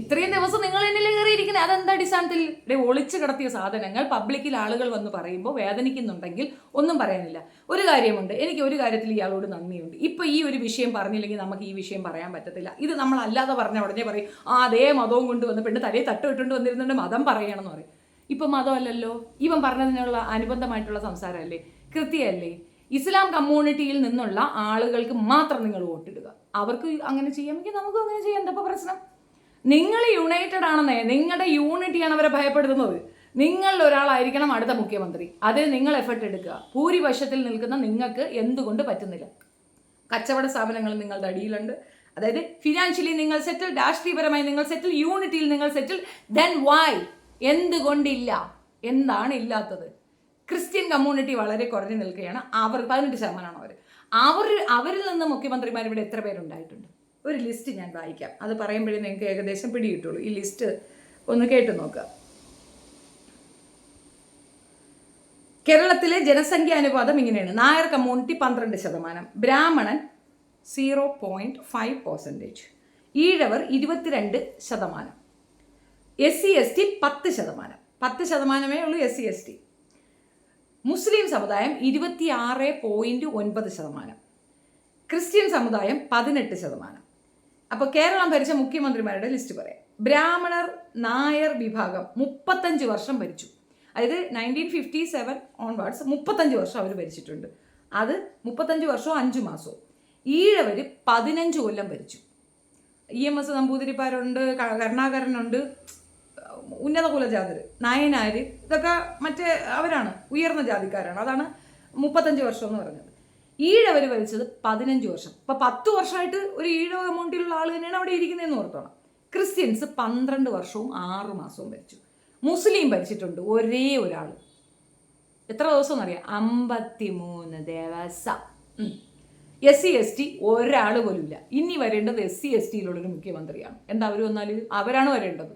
ഇത്രയും ദിവസം നിങ്ങൾ എന്നിൽ കയറിയിരിക്കുന്നത് അതെന്താ അടിസ്ഥാനത്തിൽ? ഇവിടെ ഒളിച്ചു കിടത്തിയ സാധനങ്ങൾ പബ്ലിക്കിൽ ആളുകൾ വന്ന് പറയുമ്പോൾ വേദനിക്കുന്നുണ്ടെങ്കിൽ ഒന്നും പറയാനില്ല. ഒരു കാര്യമുണ്ട്, എനിക്ക് ഒരു കാര്യത്തിൽ ഇയാളോട് നന്ദിയുണ്ട്. ഇപ്പം ഈ ഒരു വിഷയം പറഞ്ഞില്ലെങ്കിൽ നമുക്ക് ഈ വിഷയം പറയാൻ പറ്റത്തില്ല. ഇത് നമ്മൾ അല്ലാതെ പറഞ്ഞ ഉടനെ പറയും അതേ മതവും കൊണ്ടുവന്ന് പെണ്ണ് തലയെ തട്ടുവിട്ടുകൊണ്ട് വന്നിരുന്നുണ്ട് മതം പറയണമെന്ന് പറയും. ഇപ്പം മതമല്ലല്ലോ, ഇവൻ പറഞ്ഞതിനുള്ള അനുബന്ധമായിട്ടുള്ള സംസാരമല്ലേ, കൃത്യമല്ലേ? ഇസ്ലാം കമ്മ്യൂണിറ്റിയിൽ നിന്നുള്ള ആളുകൾക്ക് മാത്രം നിങ്ങൾ വോട്ടിടുക. അവർക്ക് അങ്ങനെ ചെയ്യാമെങ്കിൽ നമുക്കും അങ്ങനെ ചെയ്യാം. എന്താ പ്രശ്നം? നിങ്ങൾ യുണൈറ്റഡ് ആണെന്നേ, നിങ്ങളുടെ യൂണിറ്റിയാണ് അവരെ ഭയപ്പെടുത്തുന്നത്. നിങ്ങൾ ഒരാളായിരിക്കണം അടുത്ത മുഖ്യമന്ത്രി. അതിൽ നിങ്ങൾ എഫർട്ട് എടുക്കുക. ഭൂരിപക്ഷത്തിൽ നിൽക്കുന്ന നിങ്ങൾക്ക് എന്തുകൊണ്ട് പറ്റുന്നില്ല? കച്ചവട സ്ഥാപനങ്ങൾ നിങ്ങളുടെ അടിയിലുണ്ട്. അതായത് ഫിനാൻഷ്യലി നിങ്ങൾ സെറ്റിൽ, രാഷ്ട്രീയപരമായി നിങ്ങൾ സെറ്റിൽ, യൂണിറ്റിയിൽ നിങ്ങൾ സെറ്റിൽ. Then Y? എന്തുകൊണ്ടില്ല? എന്താണ് ഇല്ലാത്തത്? ക്രിസ്ത്യൻ കമ്മ്യൂണിറ്റി വളരെ കുറഞ്ഞു നിൽക്കുകയാണ്. അവർ 18% അവരിൽ നിന്ന് മുഖ്യമന്ത്രിമാർ ഇവിടെ എത്ര പേരുണ്ടായിട്ടുണ്ട്? ഒരു ലിസ്റ്റ് ഞാൻ വായിക്കാം. അത് പറയുമ്പോഴേ നിങ്ങൾക്ക് ഏകദേശം പിടികിട്ടുള്ളൂ. ഈ ലിസ്റ്റ് ഒന്ന് കേട്ടു നോക്കുക. കേരളത്തിലെ ജനസംഖ്യാ അനുപാതം ഇങ്ങനെയാണ്. നായർ കമ്മ്യൂണിറ്റി 12%, ബ്രാഹ്മണൻ 0.5%, ഈഴവർ 22%, SC ST 10%. 10%മേ ഉള്ളൂ SC ST. മുസ്ലിം സമുദായം 26.9%, ക്രിസ്ത്യൻ സമുദായം 18%. അപ്പോൾ കേരളം ഭരിച്ച മുഖ്യമന്ത്രിമാരുടെ ലിസ്റ്റ് പറയാം. ബ്രാഹ്മണർ നായർ വിഭാഗം 35 വർഷം ഭരിച്ചു. അതായത് 1957 ഓൺവേർഡ്സ് 35 വർഷം അവർ ഭരിച്ചിട്ടുണ്ട്. അത് 35 വർഷവും 5 മാസവും. ഈഴവർ 15 കൊല്ലം ഭരിച്ചു. EMS നമ്പൂതിരിപ്പാരുണ്ട്, കരുണാകരനുണ്ട്, ഉന്നത കുലജാതർ, നായനാർ, ഇതൊക്കെ മറ്റേ അവരാണ്, ഉയർന്ന ജാതിക്കാരാണ്. അതാണ് 35 വർഷം എന്ന് പറഞ്ഞത്. ഈഴവർ ഭരിച്ചത് 15 വർഷം. ഇപ്പം 10 വർഷമായിട്ട് ഒരു ഈഴവ എമൗണ്ടിലുള്ള ആൾ തന്നെയാണ് അവിടെ ഇരിക്കുന്നതെന്ന് ഓർത്തോണം. ക്രിസ്ത്യൻസ് 12 വർഷവും 6 മാസവും ഭരിച്ചു. മുസ്ലിം ഭരിച്ചിട്ടുണ്ട് ഒരേ ഒരാൾ. എത്ര ദിവസം എന്നറിയാം? 53 ദിവസം. SC/ST ഒരാൾ പോലും ഇല്ല. ഇനി വരേണ്ടത് SC/STയിലുള്ളൊരു മുഖ്യമന്ത്രിയാണ്. എന്താ അവർ വന്നാൽ അവരാണ് വരേണ്ടത്.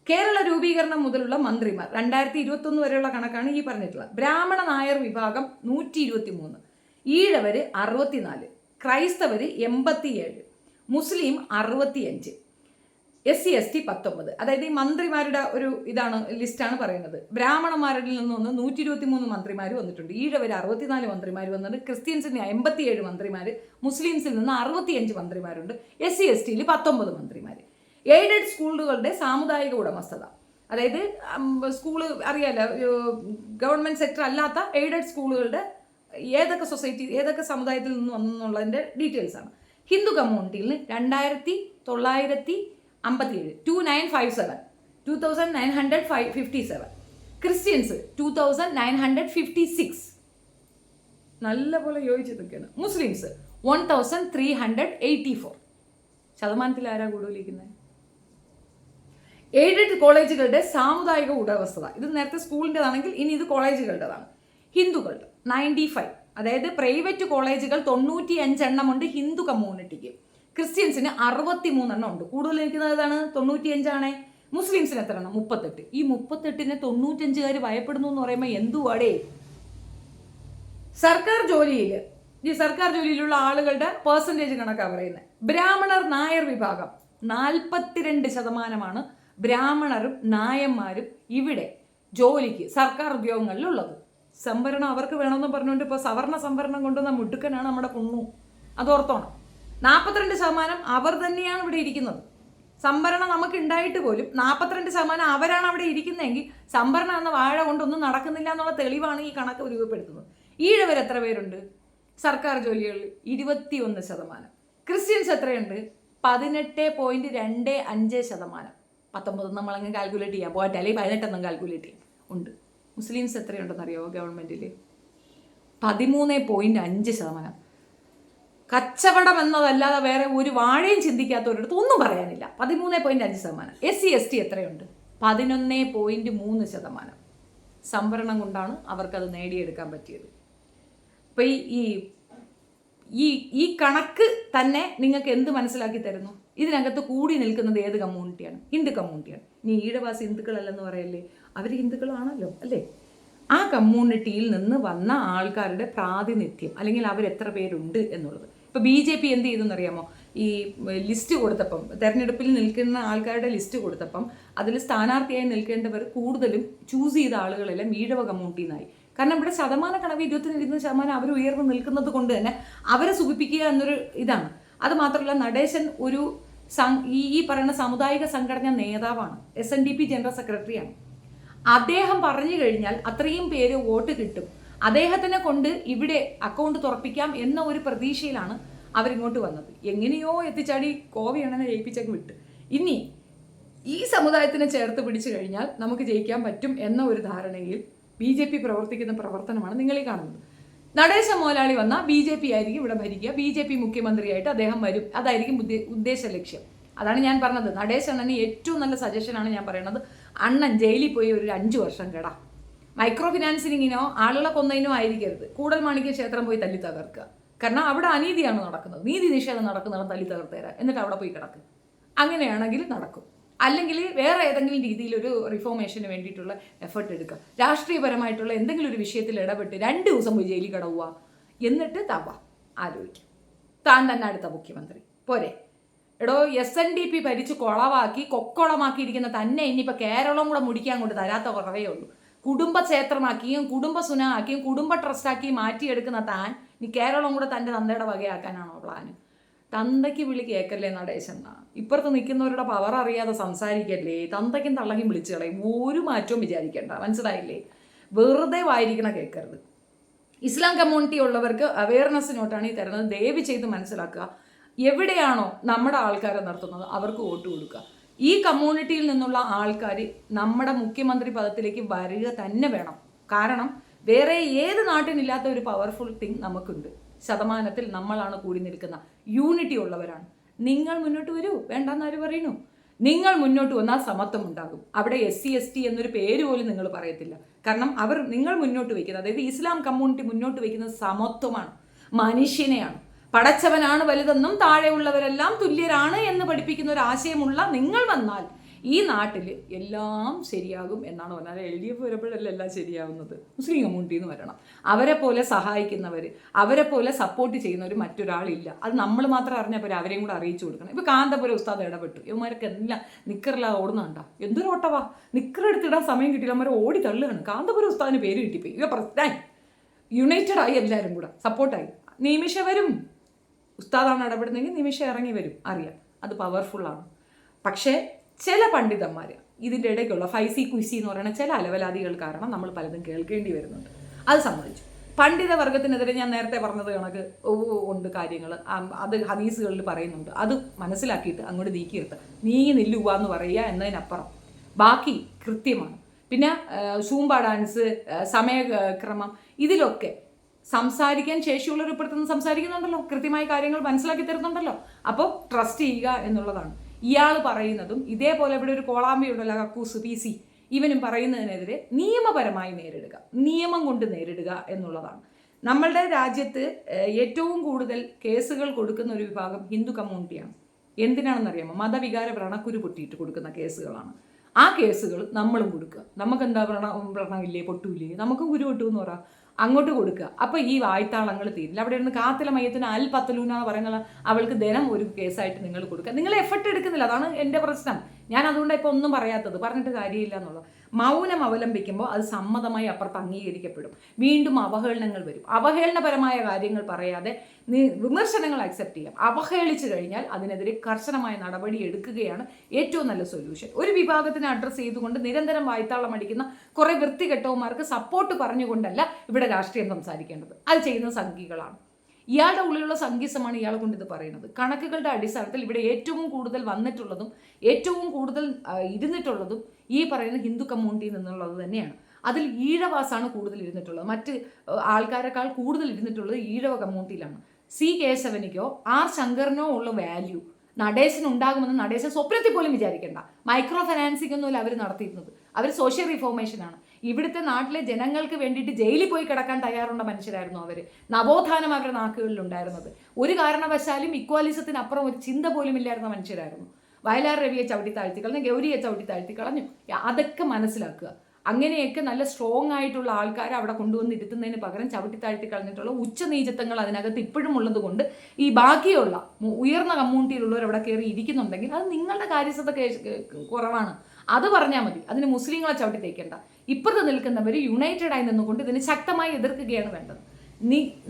കേരള രൂപീകരണം മുതലുള്ള മന്ത്രിമാർ 2021 വരെയുള്ള കണക്കാണ് ഈ പറഞ്ഞിട്ടുള്ളത്. ബ്രാഹ്മണ നായർ വിഭാഗം 123, ഈഴവർ 64, ക്രൈസ്തവർ 87, മുസ്ലിം 65, SC/ST 19. അതായത് ഈ മന്ത്രിമാരുടെ ഒരു ഇതാണ്, ലിസ്റ്റാണ് പറയുന്നത്. ബ്രാഹ്മണന്മാരിൽ നിന്ന് 123 മന്ത്രിമാർ വന്നിട്ടുണ്ട്, ഈഴവർ 64 മന്ത്രിമാർ വന്നിട്ടുണ്ട്, ക്രിസ്ത്യൻസിന് 87 മന്ത്രിമാർ, മുസ്ലിംസിൽ നിന്ന് 65 മന്ത്രിമാരുണ്ട്, SC/STയിൽ 19 മന്ത്രിമാർ. എയ്ഡഡ് സ്കൂളുകളുടെ സാമുദായിക ഉടമസ്ഥത, അതായത് സ്കൂള് അറിയാലോ, ഗവൺമെൻറ് സെക്ടർ അല്ലാത്ത എയ്ഡഡ് സ്കൂളുകളുടെ ഏതൊക്കെ സൊസൈറ്റി, ഏതൊക്കെ സമുദായത്തിൽ നിന്ന് വന്നെന്നുള്ളതിൻ്റെ ഡീറ്റെയിൽസാണ്. ഹിന്ദു കമ്മ്യൂണിറ്റിയിൽ 2957, 2957, ക്രിസ്ത്യൻസ് 2956, നല്ല പോലെ യോജിച്ച് നിൽക്കുകയാണ്. മുസ്ലിംസ് 1384. ശതമാനത്തിൽ ആരാ കൂടുതലിരിക്കുന്നത്? എയ്ഡഡ് കോളേജുകളുടെ സാമുദായിക ഉടമസ്ഥത, ഇത് നേരത്തെ സ്കൂളിൻ്റെതാണെങ്കിൽ ഇനി ഇത് കോളേജുകളുടേതാണ്. ഹിന്ദുക്കളുടെ 95, അതായത് പ്രൈവറ്റ് കോളേജുകൾ 95 എണ്ണമുണ്ട് ഹിന്ദു കമ്മ്യൂണിറ്റിക്ക്. ക്രിസ്ത്യൻസിന് 63 എണ്ണം ഉണ്ട്. കൂടുതൽ ഇരിക്കുന്നത് ഏതാണ്? 95 മുസ്ലിംസിന് എത്ര എണ്ണം? 38. ഈ 38നെ 95 ഭയപ്പെടുന്നു എന്ന് പറയുമ്പോൾ എന്തുവാടേ? സർക്കാർ ജോലിയിലുള്ള ആളുകളുടെ പെർസെൻറ്റേജ് കണക്കാണ് പറയുന്നത്. ബ്രാഹ്മണർ നായർ വിഭാഗം 42% ബ്രാഹ്മണരും നായന്മാരും ഇവിടെ ജോലിക്ക് സർക്കാർ ഉദ്യോഗങ്ങളിലുള്ളത്. സംവരണം അവർക്ക് വേണമെന്ന് പറഞ്ഞുകൊണ്ട് ഇപ്പോൾ സവർണ സംവരണം കൊണ്ടുവന്ന മുടുക്കനാണ് നമ്മുടെ കുണ്ണു. അതോർത്തോണം. 42% അവർ തന്നെയാണ് ഇവിടെ ഇരിക്കുന്നത്. സംവരണം നമുക്ക് ഉണ്ടായിട്ട് പോലും 42% അവരാണ് അവിടെ ഇരിക്കുന്നതെങ്കിൽ സംവരണം എന്ന വാഴ കൊണ്ടൊന്നും നടക്കുന്നില്ല എന്നുള്ള തെളിവാണ് ഈ കണക്ക് രൂപപ്പെടുത്തുന്നത്. ഈഴവർ എത്ര പേരുണ്ട് സർക്കാർ ജോലികളിൽ? 21%. ക്രിസ്ത്യൻസ് എത്രയുണ്ട്? 18.25%. 19 നമ്മളങ്ങ് കാൽക്കുലേറ്റ് ചെയ്യാം, പോട്ടെ, അല്ലെങ്കിൽ 18 കാൽക്കുലേറ്റ് ചെയ്യാം ഉണ്ട്. മുസ്ലിംസ് എത്രയുണ്ടെന്ന് അറിയാമോ ഗവൺമെൻറ്റിൽ? 13.5%. കച്ചവടം എന്നതല്ലാതെ വേറെ ഒരു വാഴയും ചിന്തിക്കാത്തവരടുത്ത് ഒന്നും പറയാനില്ല. 13.5%. SC/ST എത്രയുണ്ട്? 11.3%. സംവരണം കൊണ്ടാണ് അവർക്കത് നേടിയെടുക്കാൻ പറ്റിയത്. അപ്പോൾ ഈ കണക്ക് തന്നെ നിങ്ങൾക്ക് എന്ത് മനസ്സിലാക്കി തരുന്നു? ഇതിനകത്ത് കൂടി നിൽക്കുന്നത് ഏത് കമ്മ്യൂണിറ്റിയാണ്? ഹിന്ദു കമ്മ്യൂണിറ്റിയാണ്. ഇനി ഈഴവാസി ഹിന്ദുക്കളല്ലെന്ന് പറയല്ലേ? അവർ ഹിന്ദുക്കളാണല്ലോ അല്ലേ? ആ കമ്മ്യൂണിറ്റിയിൽ നിന്ന് വന്ന ആൾക്കാരുടെ പ്രാതിനിധ്യം, അല്ലെങ്കിൽ അവരെത്ര പേരുണ്ട് എന്നുള്ളത്. ഇപ്പോൾ BJP എന്ത് ചെയ്തെന്നറിയാമോ? ഈ ലിസ്റ്റ് കൊടുത്തപ്പം, തെരഞ്ഞെടുപ്പിൽ നിൽക്കുന്ന ആൾക്കാരുടെ ലിസ്റ്റ് കൊടുത്തപ്പം അതിൽ സ്ഥാനാർത്ഥിയായി നിൽക്കേണ്ടവർ കൂടുതലും ചൂസ് ചെയ്ത ആളുകളെല്ലാം ഈഴവ കമ്മ്യൂണിറ്റിയിൽ നിന്നായി. കാരണം ഇവിടെ ശതമാനക്കണക്ക് 20% അവർ ഉയർന്നു നിൽക്കുന്നത് കൊണ്ട് തന്നെ അവരെ സുഖിപ്പിക്കുക എന്നൊരു ഇതാണ്. അത് മാത്രമല്ല, നടേശൻ ഒരു ഈ പറയുന്ന സാമുദായിക സംഘടന നേതാവാണ്, SNDP ജനറൽ സെക്രട്ടറിയാണ്. അദ്ദേഹം പറഞ്ഞു കഴിഞ്ഞാൽ അത്രയും പേര് വോട്ട് കിട്ടും, അദ്ദേഹത്തിനെ കൊണ്ട് ഇവിടെ അക്കൗണ്ട് തുറപ്പിക്കാം എന്ന ഒരു പ്രതീക്ഷയിലാണ് അവരിങ്ങോട്ട് വന്നത്. എങ്ങനെയോ എത്തിച്ചാടി കോവിയണ്ണനെ ജയിപ്പിച്ചൊക്കെ വിട്ട്. ഇനി ഈ സമുദായത്തിനെ ചേർത്ത് പിടിച്ചു കഴിഞ്ഞാൽ നമുക്ക് ജയിക്കാൻ പറ്റും എന്ന ഒരു ധാരണയിൽ BJP പ്രവർത്തിക്കുന്ന പ്രവർത്തനമാണ് നിങ്ങൾ ഈ കാണുന്നത്. നടേശ മോലാളി വന്നാൽ BJP ആയിരിക്കും ഇവിടെ ഭരിക്കുക, BJP മുഖ്യമന്ത്രിയായിട്ട് അദ്ദേഹം വരും, അതായിരിക്കും ഉദ്ദേശ ലക്ഷ്യം. അതാണ് ഞാൻ പറഞ്ഞത്. നടേശ അണ്ണന് ഏറ്റവും നല്ല സജഷനാണ് ഞാൻ പറയുന്നത്. അണ്ണൻ ജയിലിൽ പോയി ഒരു 5 വർഷം കേടാ. മൈക്രോ ഫിനാൻസിങ്ങിനോ ആളുകളെ കൊന്നതിനോ ആയിരിക്കരുത്. കൂടൽമാണിക്യ ക്ഷേത്രം പോയി തല്ലി തകർക്കുക. കാരണം അവിടെ അനീതിയാണ് നടക്കുന്നത്, നീതി നിഷേധം നടക്കുന്നതാണ്. തല്ലി തകർത്തേരാ, എന്നിട്ട് അവിടെ പോയി കിടക്കും. അങ്ങനെയാണെങ്കിൽ നടക്കും. അല്ലെങ്കിൽ വേറെ ഏതെങ്കിലും രീതിയിലൊരു റിഫോർമേഷന് വേണ്ടിയിട്ടുള്ള എഫേർട്ട് എടുക്കുക. രാഷ്ട്രീയപരമായിട്ടുള്ള എന്തെങ്കിലും ഒരു വിഷയത്തിൽ ഇടപെട്ട് 2 ദിവസം പോയി ജയിലിൽ കിടവുക, എന്നിട്ട് ആലോചിക്കും. താൻ തന്നെ അടുത്ത മുഖ്യമന്ത്രി പോരെ. എടോ, SNDP ഭരിച്ച് കൊളവാക്കി കൊക്കോളമാക്കിയിരിക്കുന്ന തന്നെ ഇനിയിപ്പോൾ കേരളം കൂടെ മുടിക്കാൻ കൊണ്ട് തരാത്ത കുറവേ ഉള്ളൂ. കുടുംബക്ഷേത്രമാക്കിയും കുടുംബസുനാക്കിയും കുടുംബ ട്രസ്റ്റാക്കിയും മാറ്റിയെടുക്കുന്ന താൻ നീ കേരളം കൂടെ തൻ്റെ തന്തയുടെ വകയാക്കാനാണോ പ്ലാന്? തന്തയ്ക്ക് വിളി കേൾക്കല്ലേ നടേശെന്ന. ഇപ്പുറത്ത് നിൽക്കുന്നവരുടെ പവർ അറിയാതെ സംസാരിക്കല്ലേ. തന്തയ്ക്കും തള്ളക്കും വിളിച്ചു കളയും. ഒരു മാറ്റവും വിചാരിക്കേണ്ട, മനസ്സിലായില്ലേ? വെറുതെ വായിരിക്കണ കേൾക്കരുത്. ഇസ്ലാം കമ്മ്യൂണിറ്റി ഉള്ളവർക്ക് അവയർനെസ് നോട്ടാണ് ഈ തരുന്നത്. ദയവ് ചെയ്ത് മനസ്സിലാക്കുക. എവിടെയാണോ നമ്മുടെ ആൾക്കാരെ നിർത്തുന്നത് അവർക്ക് വോട്ട് കൊടുക്കുക. ഈ കമ്മ്യൂണിറ്റിയിൽ നിന്നുള്ള ആൾക്കാർ നമ്മുടെ മുഖ്യമന്ത്രി പദത്തിലേക്ക് വരിക തന്നെ വേണം. കാരണം വേറെ ഏത് നാട്ടിനില്ലാത്ത ഒരു പവർഫുൾ തിങ് നമുക്കുണ്ട്. ശതമാനത്തിൽ നമ്മളാണ് കൂടി നിൽക്കുന്ന യൂണിറ്റി ഉള്ളവരാണ്. നിങ്ങൾ മുന്നോട്ട് വരൂ, വേണ്ടെന്ന് ആര് പറയുന്നു? നിങ്ങൾ മുന്നോട്ട് വന്നാൽ സമത്വം ഉണ്ടാകും. അവിടെ SC/ST എന്നൊരു പേര് പോലും നിങ്ങൾ പറയത്തില്ല. കാരണം നിങ്ങൾ മുന്നോട്ട് വയ്ക്കുന്നത്, അതായത് ഇസ്ലാം കമ്മ്യൂണിറ്റി മുന്നോട്ട് വയ്ക്കുന്നത് സമത്വമാണ്, മനുഷ്യനെയാണ്. പടച്ചവനാണ് വലുതെന്നും താഴെയുള്ളവരെല്ലാം തുല്യരാണ് എന്ന് പഠിപ്പിക്കുന്ന ഒരു ആശയമുള്ള നിങ്ങൾ വന്നാൽ ഈ നാട്ടിൽ എല്ലാം ശരിയാകും എന്നാണ് പറഞ്ഞാൽ. LDF വരുമ്പോഴല്ല എല്ലാം ശരിയാവുന്നത്. മുസ്ലിം കമ്മ്യൂണിറ്റിയിൽ നിന്ന് വരണം. അവരെ പോലെ സഹായിക്കുന്നവർ, അവരെ പോലെ സപ്പോർട്ട് ചെയ്യുന്നവർ മറ്റൊരാളില്ല. അത് നമ്മൾ മാത്രം അറിഞ്ഞാൽ പോലെ അവരെയും കൂടെ അറിയിച്ചു കൊടുക്കണം. ഇപ്പോൾ കാന്തപുരം ഉസ്താദ് ഇടപെട്ടു. ഇവന്മാരൊക്കെ എല്ലാം നിക്കറില്ലാതെ ഓടുന്നുണ്ടാ. എന്തൊരു ഓട്ടവാ! നിക്കറെടുത്തിടാൻ സമയം കിട്ടിയില്ല, അവന്മാരെ ഓടി തള്ളുകയാണ്. കാന്തപുരം ഉസ്താദിന് പേര് കിട്ടിപ്പോയി. ഇവ പ്രശ്നമായി, യുണൈറ്റഡ് ആയി, എല്ലാവരും കൂടെ സപ്പോർട്ടായി. നിമിഷ വരും, ഉസ്താദാണ് ഇടപെടുന്നെങ്കിൽ നിമിഷ ഇറങ്ങി വരും, അറിയാം. അത് പവർഫുള്ളാണ്. പക്ഷേ ചില പണ്ഡിതന്മാർ ഇതിൻ്റെ ഇടയ്ക്കുള്ള ഫൈസി കുയ്സി എന്ന് പറയുന്ന ചില അലവലാദികൾ കാരണം നമ്മൾ പലതും കേൾക്കേണ്ടി വരുന്നുണ്ട്. അത് സമ്മതിച്ചു. പണ്ഡിത വർഗത്തിനെതിരെ ഞാൻ നേരത്തെ പറഞ്ഞത് കണക്ക് ഉണ്ട് കാര്യങ്ങൾ, അത് ഹദീസുകളിൽ പറയുന്നുണ്ട്. അത് മനസ്സിലാക്കിയിട്ട് അങ്ങോട്ട് നീക്കിയെടുത്ത് നീങ്ങി നില്ലുക എന്ന് പറയുക എന്നതിനപ്പുറം ബാക്കി കൃത്യമാണ്. പിന്നെ സൂംബ ഡാൻസ്, സമയക്രമം, ഇതിലൊക്കെ സംസാരിക്കാൻ ശേഷിയുള്ളവർ ഇപ്പോഴത്തെ സംസാരിക്കുന്നുണ്ടല്ലോ, കൃത്യമായ കാര്യങ്ങൾ മനസ്സിലാക്കി തരുന്നുണ്ടല്ലോ. അപ്പോൾ ട്രസ്റ്റ് ചെയ്യുക എന്നുള്ളതാണ്. ഇയാൾ പറയുന്നതും ഇതേപോലെ ഇവിടെ ഒരു കോളാമ്പി ഉണ്ടല്ലോ, കക്കൂസ് PC, ഇവനും പറയുന്നതിനെതിരെ നിയമപരമായി നേരിടുക, നിയമം കൊണ്ട് നേരിടുക എന്നുള്ളതാണ്. നമ്മളുടെ രാജ്യത്ത് ഏറ്റവും കൂടുതൽ കേസുകൾ കൊടുക്കുന്ന ഒരു വിഭാഗം ഹിന്ദു കമ്മ്യൂണിറ്റിയാണ്. എന്തിനാണെന്നറിയാമോ? മതവികാര വ്രണക്കുരു പൊട്ടിയിട്ട് കൊടുക്കുന്ന കേസുകളാണ്. ആ കേസുകൾ നമ്മളും കൊടുക്കുക. നമുക്കെന്താ വ്രണമില്ലേ, പൊട്ടൂല്ലേ, നമുക്ക് കുരു പൊട്ടു പറയാം, അങ്ങോട്ട് കൊടുക്കുക. അപ്പോൾ ഈ വായ്ത്താളങ്ങൾ തീരില്ല. അവിടെ ഇരുന്ന് കാത്തില മയത്തിന് അൽ പത്തലൂന എന്ന് പറയുന്നത് അവൾക്ക് ദിനം ഒരു കേസായിട്ട് നിങ്ങൾ കൊടുക്കുക. നിങ്ങൾ എഫർട്ട് എടുക്കുന്നില്ല, അതാണ് എൻ്റെ പ്രശ്നം. ഞാൻ അതുകൊണ്ടാണ് ഇപ്പോൾ ഒന്നും പറയാത്തത്, പറഞ്ഞിട്ട് കാര്യമില്ല എന്നുള്ളത്. മൗനം അവലംബിക്കുമ്പോൾ അത് സമ്മതമായി അപ്പുറത്ത് അംഗീകരിക്കപ്പെടും. വീണ്ടും അവഹേളനങ്ങൾ വരും. അവഹേളനപരമായ കാര്യങ്ങൾ പറയാതെ വിമർശനങ്ങൾ അക്സെപ്റ്റ് ചെയ്യാം. അവഹേളിച്ചു കഴിഞ്ഞാൽ അതിനെതിരെ കർശനമായ നടപടി എടുക്കുകയാണ് ഏറ്റവും നല്ല സൊല്യൂഷൻ. ഒരു വിഭാഗത്തിനെ അഡ്രസ്സ് ചെയ്തുകൊണ്ട് നിരന്തരം വായ്ത്താളം അടിക്കുന്ന കുറേ വൃത്തികെട്ടവന്മാർക്ക് സപ്പോർട്ട് പറഞ്ഞുകൊണ്ടല്ല ഇവിടെ രാഷ്ട്രീയം സംസാരിക്കേണ്ടത്. അത് ചെയ്യുന്ന സംഘികളാണ്. ഇയാളുടെ ഉള്ളിലുള്ള സംഗീസമാണ് ഇയാളെ കൊണ്ട് ഇത് പറയുന്നത്. കണക്കുകളുടെ അടിസ്ഥാനത്തിൽ ഇവിടെ ഏറ്റവും കൂടുതൽ വന്നിട്ടുള്ളതും ഏറ്റവും കൂടുതൽ ഇരുന്നിട്ടുള്ളതും ഈ പറയുന്ന ഹിന്ദു കമ്മ്യൂണിറ്റിയിൽ നിന്നുള്ളത് തന്നെയാണ്. അതിൽ ഈഴവാസാണ് കൂടുതൽ ഇരുന്നിട്ടുള്ളത്. മറ്റ് ആൾക്കാരെക്കാൾ കൂടുതൽ ഇരുന്നിട്ടുള്ളത് ഈഴവ കമ്മ്യൂണിറ്റിയിലാണ്. C. കേശവനിക്കോ R. ശങ്കറിനോ ഉള്ള വാല്യൂ നടേശന് ഉണ്ടാകുമെന്ന് നടേശൻ സ്വപ്നത്തിൽ പോലും വിചാരിക്കേണ്ട. മൈക്രോ ഫൈനാൻസിംഗ് ഒന്നുമില്ല അവർ നടത്തിയിരുന്നത്. അവർ സോഷ്യൽ റിഫോർമേഷനാണ്. ഇവിടുത്തെ നാട്ടിലെ ജനങ്ങൾക്ക് വേണ്ടിയിട്ട് ജയിലിൽ പോയി കിടക്കാൻ തയ്യാറുള്ള മനുഷ്യരായിരുന്നു അവർ. നവോത്ഥാനം അവരുടെ നാക്കുകളിൽ ഉണ്ടായിരുന്നത്. ഒരു കാരണവശാലും ഇക്വാലിസത്തിനപ്പുറം ഒരു ചിന്ത പോലും ഇല്ലായിരുന്ന മനുഷ്യരായിരുന്നു. വയലാർ രവിയെ ചവിട്ടി താഴ്ത്തി കളഞ്ഞു, ഗൗരിയെ ചവിട്ടി താഴ്ത്തി കളഞ്ഞു. അതൊക്കെ മനസ്സിലാക്കുക. അങ്ങനെയൊക്കെ നല്ല സ്ട്രോങ് ആയിട്ടുള്ള ആൾക്കാരെ അവിടെ കൊണ്ടുവന്ന് ഇരുത്തുന്നതിന് പകരം ചവിട്ടി താഴ്ത്തി കളഞ്ഞിട്ടുള്ള ഉച്ചനീചത്വങ്ങൾ അതിനകത്ത് ഇപ്പോഴും ഉള്ളത് കൊണ്ട് ഈ ബാക്കിയുള്ള ഉയർന്ന കമ്മ്യൂണിറ്റിയിലുള്ളവർ അവിടെ കയറി ഇരിക്കുന്നുണ്ടെങ്കിൽ അത് നിങ്ങളുടെ കാര്യസ്ഥത കുറവാണ്. അത് പറഞ്ഞാൽ മതി. അതിന് മുസ്ലിങ്ങളെ ചവിട്ടി തേക്കേണ്ട. ഇപ്പുറത്ത് നിൽക്കുന്നവർ യുണൈറ്റഡ് ആയി നിന്നുകൊണ്ട് ഇതിനെ ശക്തമായി എതിർക്കുകയാണ് വേണ്ടത്.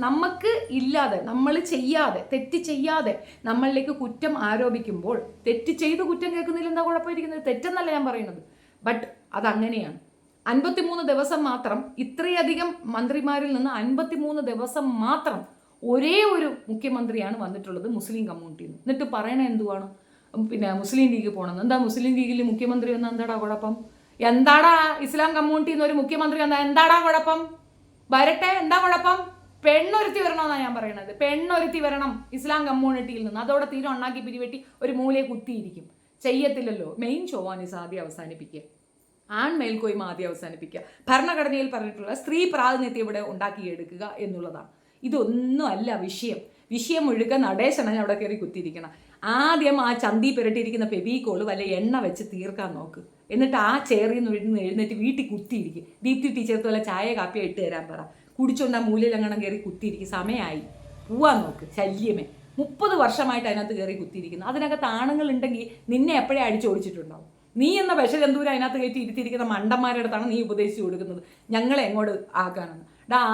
നമുക്ക് ഇല്ലാതെ, നമ്മൾ ചെയ്യാതെ, തെറ്റ് ചെയ്യാതെ നമ്മളിലേക്ക് കുറ്റം ആരോപിക്കുമ്പോൾ തെറ്റ് ചെയ്ത് കുറ്റം കേൾക്കുന്നില്ല, എന്താ കുഴപ്പമിരിക്കുന്നത്? തെറ്റെന്നല്ല ഞാൻ പറയുന്നത്, ബട്ട് അതങ്ങനെയാണ്. 53 ദിവസം മാത്രം, ഇത്രയധികം മന്ത്രിമാരിൽ നിന്ന് 53 ദിവസം മാത്രം ഒരേ ഒരു മുഖ്യമന്ത്രിയാണ് വന്നിട്ടുള്ളത് മുസ്ലിം കമ്മ്യൂണിറ്റിയിൽ നിന്ന്. എന്നിട്ട് പറയണ എന്തുവാണ്? പിന്നെ മുസ്ലിം ലീഗ് പോകണമെന്ന്. എന്താ മുസ്ലിം ലീഗിൽ മുഖ്യമന്ത്രി വന്നാൽ എന്താടാ കുഴപ്പം? എന്താടാ ഇസ്ലാം കമ്മ്യൂണിറ്റിയിൽ നിന്ന് ഒരു മുഖ്യമന്ത്രി വന്നാൽ എന്താടാ കുഴപ്പം? വരട്ടെ, എന്താ കുഴപ്പം? പെണ്ണൊരുത്തി വരണമെന്നാണ് ഞാൻ പറയുന്നത്. പെണ്ണൊരുത്തി വരണം ഇസ്ലാം കമ്മ്യൂണിറ്റിയിൽ നിന്ന്. അതോടെ തീരെ ഉണ്ടാക്കി പിരിവെട്ടി ഒരു മൂലയെ കുത്തിയിരിക്കും. ചെയ്യത്തില്ലല്ലോ. മെയിൻ ഷോവാനിസ് ആദ്യം അവസാനിപ്പിക്കുക, ആൺമേൽക്കോയ്മ ആദ്യം അവസാനിപ്പിക്കുക, ഭരണഘടനയിൽ പറഞ്ഞിട്ടുള്ള സ്ത്രീ പ്രാതിനിധ്യം ഇവിടെ ഉണ്ടാക്കിയെടുക്കുക എന്നുള്ളതാണ്. ഇതൊന്നും അല്ല വിഷയം. വിഷയം മുഴുവൻ നടേശനാണ് അവിടെ കയറി കുത്തിയിരിക്കണം. ആദ്യം ആ ചന്തി പുരട്ടിയിരിക്കുന്ന ഫെബിക്കോള് വല്ല എണ്ണ വെച്ച് തീർക്കാൻ നോക്ക്. എന്നിട്ട് ആ ചെയറിൽ നിന്ന് എഴുന്നേറ്റ് വീട്ടിൽ കുത്തിയിരിക്കും. ദീപ്തി ടീച്ചർക്ക് വല്ല ചായ കാപ്പിയോ ഇട്ട് തരാൻ പറ. കുടിച്ചുകൊണ്ട് ആ മൂലയിലങ്ങനെ കയറി കുത്തിയിരിക്കും. സമയമായി പോവാൻ നോക്ക്. ശല്യമേ 30 വർഷമായിട്ട് അതിനകത്ത് കയറി കുത്തിയിരിക്കുന്നു. അതിനകത്ത് ആണുങ്ങളുണ്ടെങ്കിൽ നിന്നെ എപ്പോഴേ അടിച്ചോടിച്ചിട്ടുണ്ടാവും. നീ എന്ന വിഷജന്തൂരം അതിനകത്ത് കയറ്റി ഇരുത്തിയിരിക്കുന്ന മണ്ടന്മാരുടെ അടുത്താണ് നീ ഉപദേശിച്ചു കൊടുക്കുന്നത് ഞങ്ങളെ എങ്ങോട്ട് ആക്കാനെന്ന്.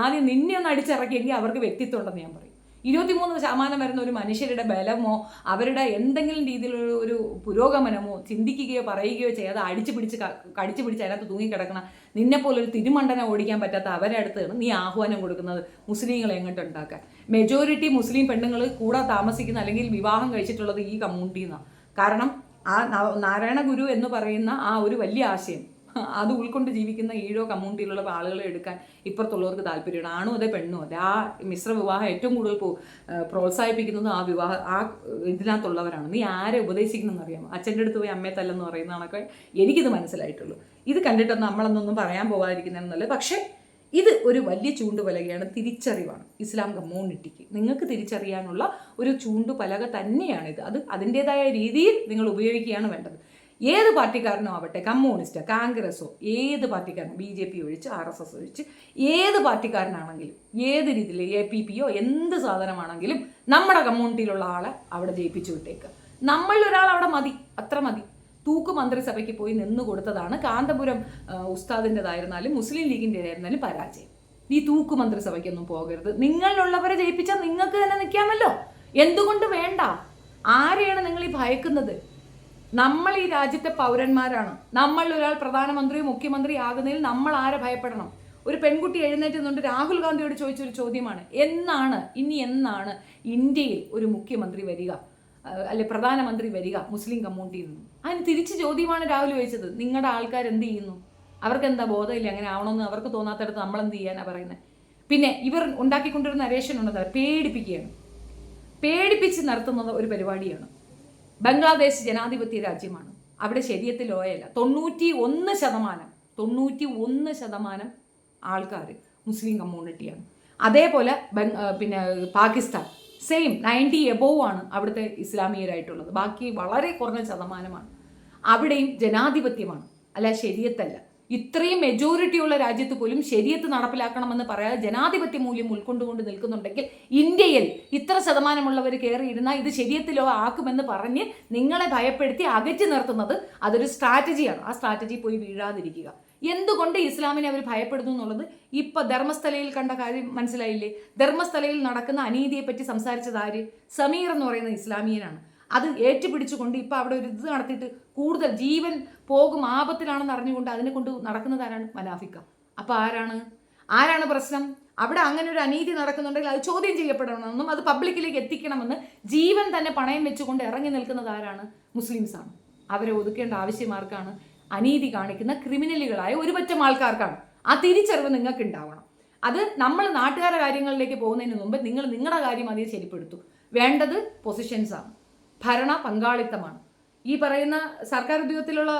ആദ്യം നിന്നെ ഒന്ന് അടിച്ചിറക്കിയെങ്കിൽ അവർക്ക് വ്യക്തിത്വം ഉണ്ടെന്ന് ഞാൻ പറയും. 23% വരുന്ന ഒരു മനുഷ്യരുടെ ബലമോ അവരുടെ എന്തെങ്കിലും രീതിയിലുള്ള ഒരു പുരോഗമനമോ ചിന്തിക്കുകയോ പറയുകയോ ചെയ്യാതെ കടിച്ചു പിടിച്ച് അതിനകത്ത് തൂങ്ങിക്കിടക്കണം നിന്നെപ്പോലൊരു തിരുമണ്ടനെ ഓടിക്കാൻ പറ്റാത്ത അവരെ അടുത്താണ് നീ ആഹ്വാനം കൊടുക്കുന്നത് മുസ്ലിങ്ങളെ എങ്ങോട്ട് ഉണ്ടാക്കാൻ. മെജോറിറ്റി മുസ്ലിം പെണ്ണുങ്ങൾ കൂടെ താമസിക്കുന്ന അല്ലെങ്കിൽ വിവാഹം കഴിച്ചിട്ടുള്ളത് ഈ കമ്മ്യൂണിറ്റിയിൽ നിന്നാണ്. കാരണം ആ നാരായണ ഗുരു എന്ന് പറയുന്ന ആ ഒരു വലിയ ആശയം അത് ഉൾക്കൊണ്ട് ജീവിക്കുന്ന ഈഴോ കമ്മ്യൂണിറ്റിയിലുള്ള ആളുകളെ എടുക്കാൻ ഇപ്പുറത്തുള്ളവർക്ക് താല്പര്യമാണ്. ആണും അതെ പെണ്ണും അതെ. ആ മിശ്ര വിവാഹം ഏറ്റവും കൂടുതൽ പ്രോത്സാഹിപ്പിക്കുന്നത് ആ ഇതിനകത്തുള്ളവരാണ്. നീ ആരെ ഉപദേശിക്കണമെന്ന് അറിയാമോ? അച്ഛൻ്റെ അടുത്ത് പോയി അമ്മയെ തല്ലെന്ന് പറയുന്ന കണക്കെ എനിക്കിത് മനസ്സിലായിട്ടുള്ളൂ. ഇത് കണ്ടിട്ടൊന്നും നമ്മളൊന്നും പറയാൻ പോകാതിരിക്കുന്നതെന്നല്ല. പക്ഷേ ഇത് ഒരു വലിയ ചൂണ്ടുപലകയാണ്, തിരിച്ചറിവാണ് ഇസ്ലാം കമ്മ്യൂണിറ്റിക്ക്. നിങ്ങൾക്ക് തിരിച്ചറിയാനുള്ള ഒരു ചൂണ്ടുപലക തന്നെയാണിത്. അത് അതിൻ്റെതായ രീതിയിൽ നിങ്ങൾ ഉപയോഗിക്കുകയാണ് വേണ്ടത്. ഏത് പാർട്ടിക്കാരനോ ആവട്ടെ, കമ്മ്യൂണിസ്റ്റോ കോൺഗ്രസോ ഏത് പാർട്ടിക്കാരനോ, BJP ഒഴിച്ച് RSS ഒഴിച്ച് ഏത് പാർട്ടിക്കാരനാണെങ്കിലും ഏത് രീതിയിൽ APPയോ എന്ത് സാധനമാണെങ്കിലും നമ്മുടെ കമ്മ്യൂണിറ്റിയിലുള്ള ആളെ അവിടെ ജയിപ്പിച്ചു വിട്ടേക്കുക. നമ്മളിലൊരാൾ അവിടെ മതി, അത്ര മതി. തൂക്ക് മന്ത്രിസഭയ്ക്ക് പോയി നിന്ന് കൊടുത്തതാണ് കാന്തപുരം ഉസ്താദിൻ്റെതായിരുന്നാലും മുസ്ലിം ലീഗിൻ്റെതായിരുന്നാലും പരാജയം. ഈ തൂക്ക് മന്ത്രിസഭയ്ക്കൊന്നും പോകരുത്. നിങ്ങളിലുള്ളവരെ ജയിപ്പിച്ചാൽ നിങ്ങൾക്ക് തന്നെ നിൽക്കാമല്ലോ. എന്തുകൊണ്ട് വേണ്ട? ആരെയാണ് നിങ്ങൾ ഈ ഭയക്കുന്നത്? നമ്മൾ ഈ രാജ്യത്തെ പൗരന്മാരാണ്. നമ്മളിൽ ഒരാൾ പ്രധാനമന്ത്രിയോ മുഖ്യമന്ത്രി ആകുന്നതിൽ നമ്മൾ ആരെ ഭയപ്പെടണം? ഒരു പെൺകുട്ടി എഴുന്നേറ്റുന്നുണ്ട് രാഹുൽ ഗാന്ധിയോട് ചോദിച്ചൊരു ചോദ്യമാണ്, ഇനി എന്നാണ് ഇന്ത്യയിൽ ഒരു മുഖ്യമന്ത്രി വരിക, അല്ലെ പ്രധാനമന്ത്രി വരിക മുസ്ലിം കമ്മ്യൂണിറ്റിയിൽ നിന്നും? അതിന് തിരിച്ച് ചോദ്യമാണ് രാഹുൽ ചോദിച്ചത്. നിങ്ങളുടെ ആൾക്കാർ എന്ത് ചെയ്യുന്നു? അവർക്ക് എന്താ ബോധമില്ല അങ്ങനെ ആവണമെന്ന് അവർക്ക് തോന്നാത്തടത്ത് നമ്മളെന്ത് ചെയ്യാനാണ് പറയുന്നത്? പിന്നെ ഇവർ ഉണ്ടാക്കിക്കൊണ്ടിരുന്ന നരേഷൻ ഉള്ളത് പേടിപ്പിക്കുകയാണ്. പേടിപ്പിച്ച് നടത്തുന്നത് ഒരു പരിപാടിയാണ്. ബംഗ്ലാദേശ് ജനാധിപത്യ രാജ്യമാണ്. അവിടെ ശരീഅത്ത് ലോയല്ല. 91% ആൾക്കാർ മുസ്ലിം കമ്മ്യൂണിറ്റിയാണ്. അതേപോലെ പിന്നെ പാകിസ്ഥാൻ സെയിം 90 എബോവ് ആണ് അവിടുത്തെ ഇസ്ലാമിയരായിട്ടുള്ളത്. ബാക്കി വളരെ കുറഞ്ഞ ശതമാനമാണ്. അവിടെയും ജനാധിപത്യമാണ്, അല്ല ശരീഅത്തല്ല. ഇത്രയും മെജോറിറ്റിയുള്ള രാജ്യത്ത് പോലും ശരീഅത്ത് നടപ്പിലാക്കണമെന്ന് പറയാതെ ജനാധിപത്യ മൂല്യം ഉൾക്കൊണ്ടുകൊണ്ട് നിൽക്കുന്നുണ്ടെങ്കിൽ ഇന്ത്യയിൽ ഇത്ര ശതമാനമുള്ളവർ കയറിയിരുന്നാൽ ഇത് ശരീഅത്തിലോ ആക്കുമെന്ന് പറഞ്ഞ് നിങ്ങളെ ഭയപ്പെടുത്തി അകറ്റി നിർത്തുന്നത് അതൊരു സ്ട്രാറ്റജിയാണ്. ആ സ്ട്രാറ്റജി പോയി വീഴാതിരിക്കുക. എന്തുകൊണ്ട് ഇസ്ലാമിനെ അവർ ഭയപ്പെടുന്നു എന്നുള്ളത് ഇപ്പം ധർമ്മസ്ഥലയിൽ കണ്ട കാര്യം മനസ്സിലായില്ലേ? ധർമ്മസ്ഥലയിൽ നടക്കുന്ന അനീതിയെപ്പറ്റി സംസാരിച്ചത് ആര്? സമീർ എന്ന് പറയുന്ന ഇസ്ലാമിയനാണ്. അത് ഏറ്റുപിടിച്ചുകൊണ്ട് ഇപ്പം അവിടെ ഒരു ഇത് നടത്തിയിട്ട് കൂടുതൽ ജീവൻ പോകും ആപത്തിലാണെന്ന് അറിഞ്ഞുകൊണ്ട് അതിനെ കൊണ്ട് നടക്കുന്നത് ആരാണ്? മനാഫിക്ക. അപ്പോൾ ആരാണ് പ്രശ്നം? അവിടെ അങ്ങനെ ഒരു അനീതി നടക്കുന്നുണ്ടെങ്കിൽ അത് ചോദ്യം ചെയ്യപ്പെടണമെന്നും അത് പബ്ലിക്കിലേക്ക് എത്തിക്കണമെന്ന് ജീവൻ തന്നെ പണയം വെച്ചുകൊണ്ട് ഇറങ്ങി നിൽക്കുന്നത് ആരാണ്? മുസ്ലിംസാണ്. അവരെ ഒതുക്കേണ്ട ആവശ്യം ആർക്കാണ്? അനീതി കാണിക്കുന്ന ക്രിമിനലുകളായ ഒരുപറ്റം ആൾക്കാർക്കാണ്. ആ തിരിച്ചറിവ് നിങ്ങൾക്ക് ഉണ്ടാവണം. അത് നമ്മൾ നാട്ടുകാരുടെ കാര്യങ്ങളിലേക്ക് പോകുന്നതിന് മുമ്പ് നിങ്ങൾ നിങ്ങളുടെ കാര്യം അതേ ശരിപ്പെടുത്തു. വേണ്ടത് പൊസിഷൻസാണ്, ഭരണ പങ്കാളിത്തമാണ്. ഈ പറയുന്ന സർക്കാർ ഉദ്യോഗത്തിലുള്ള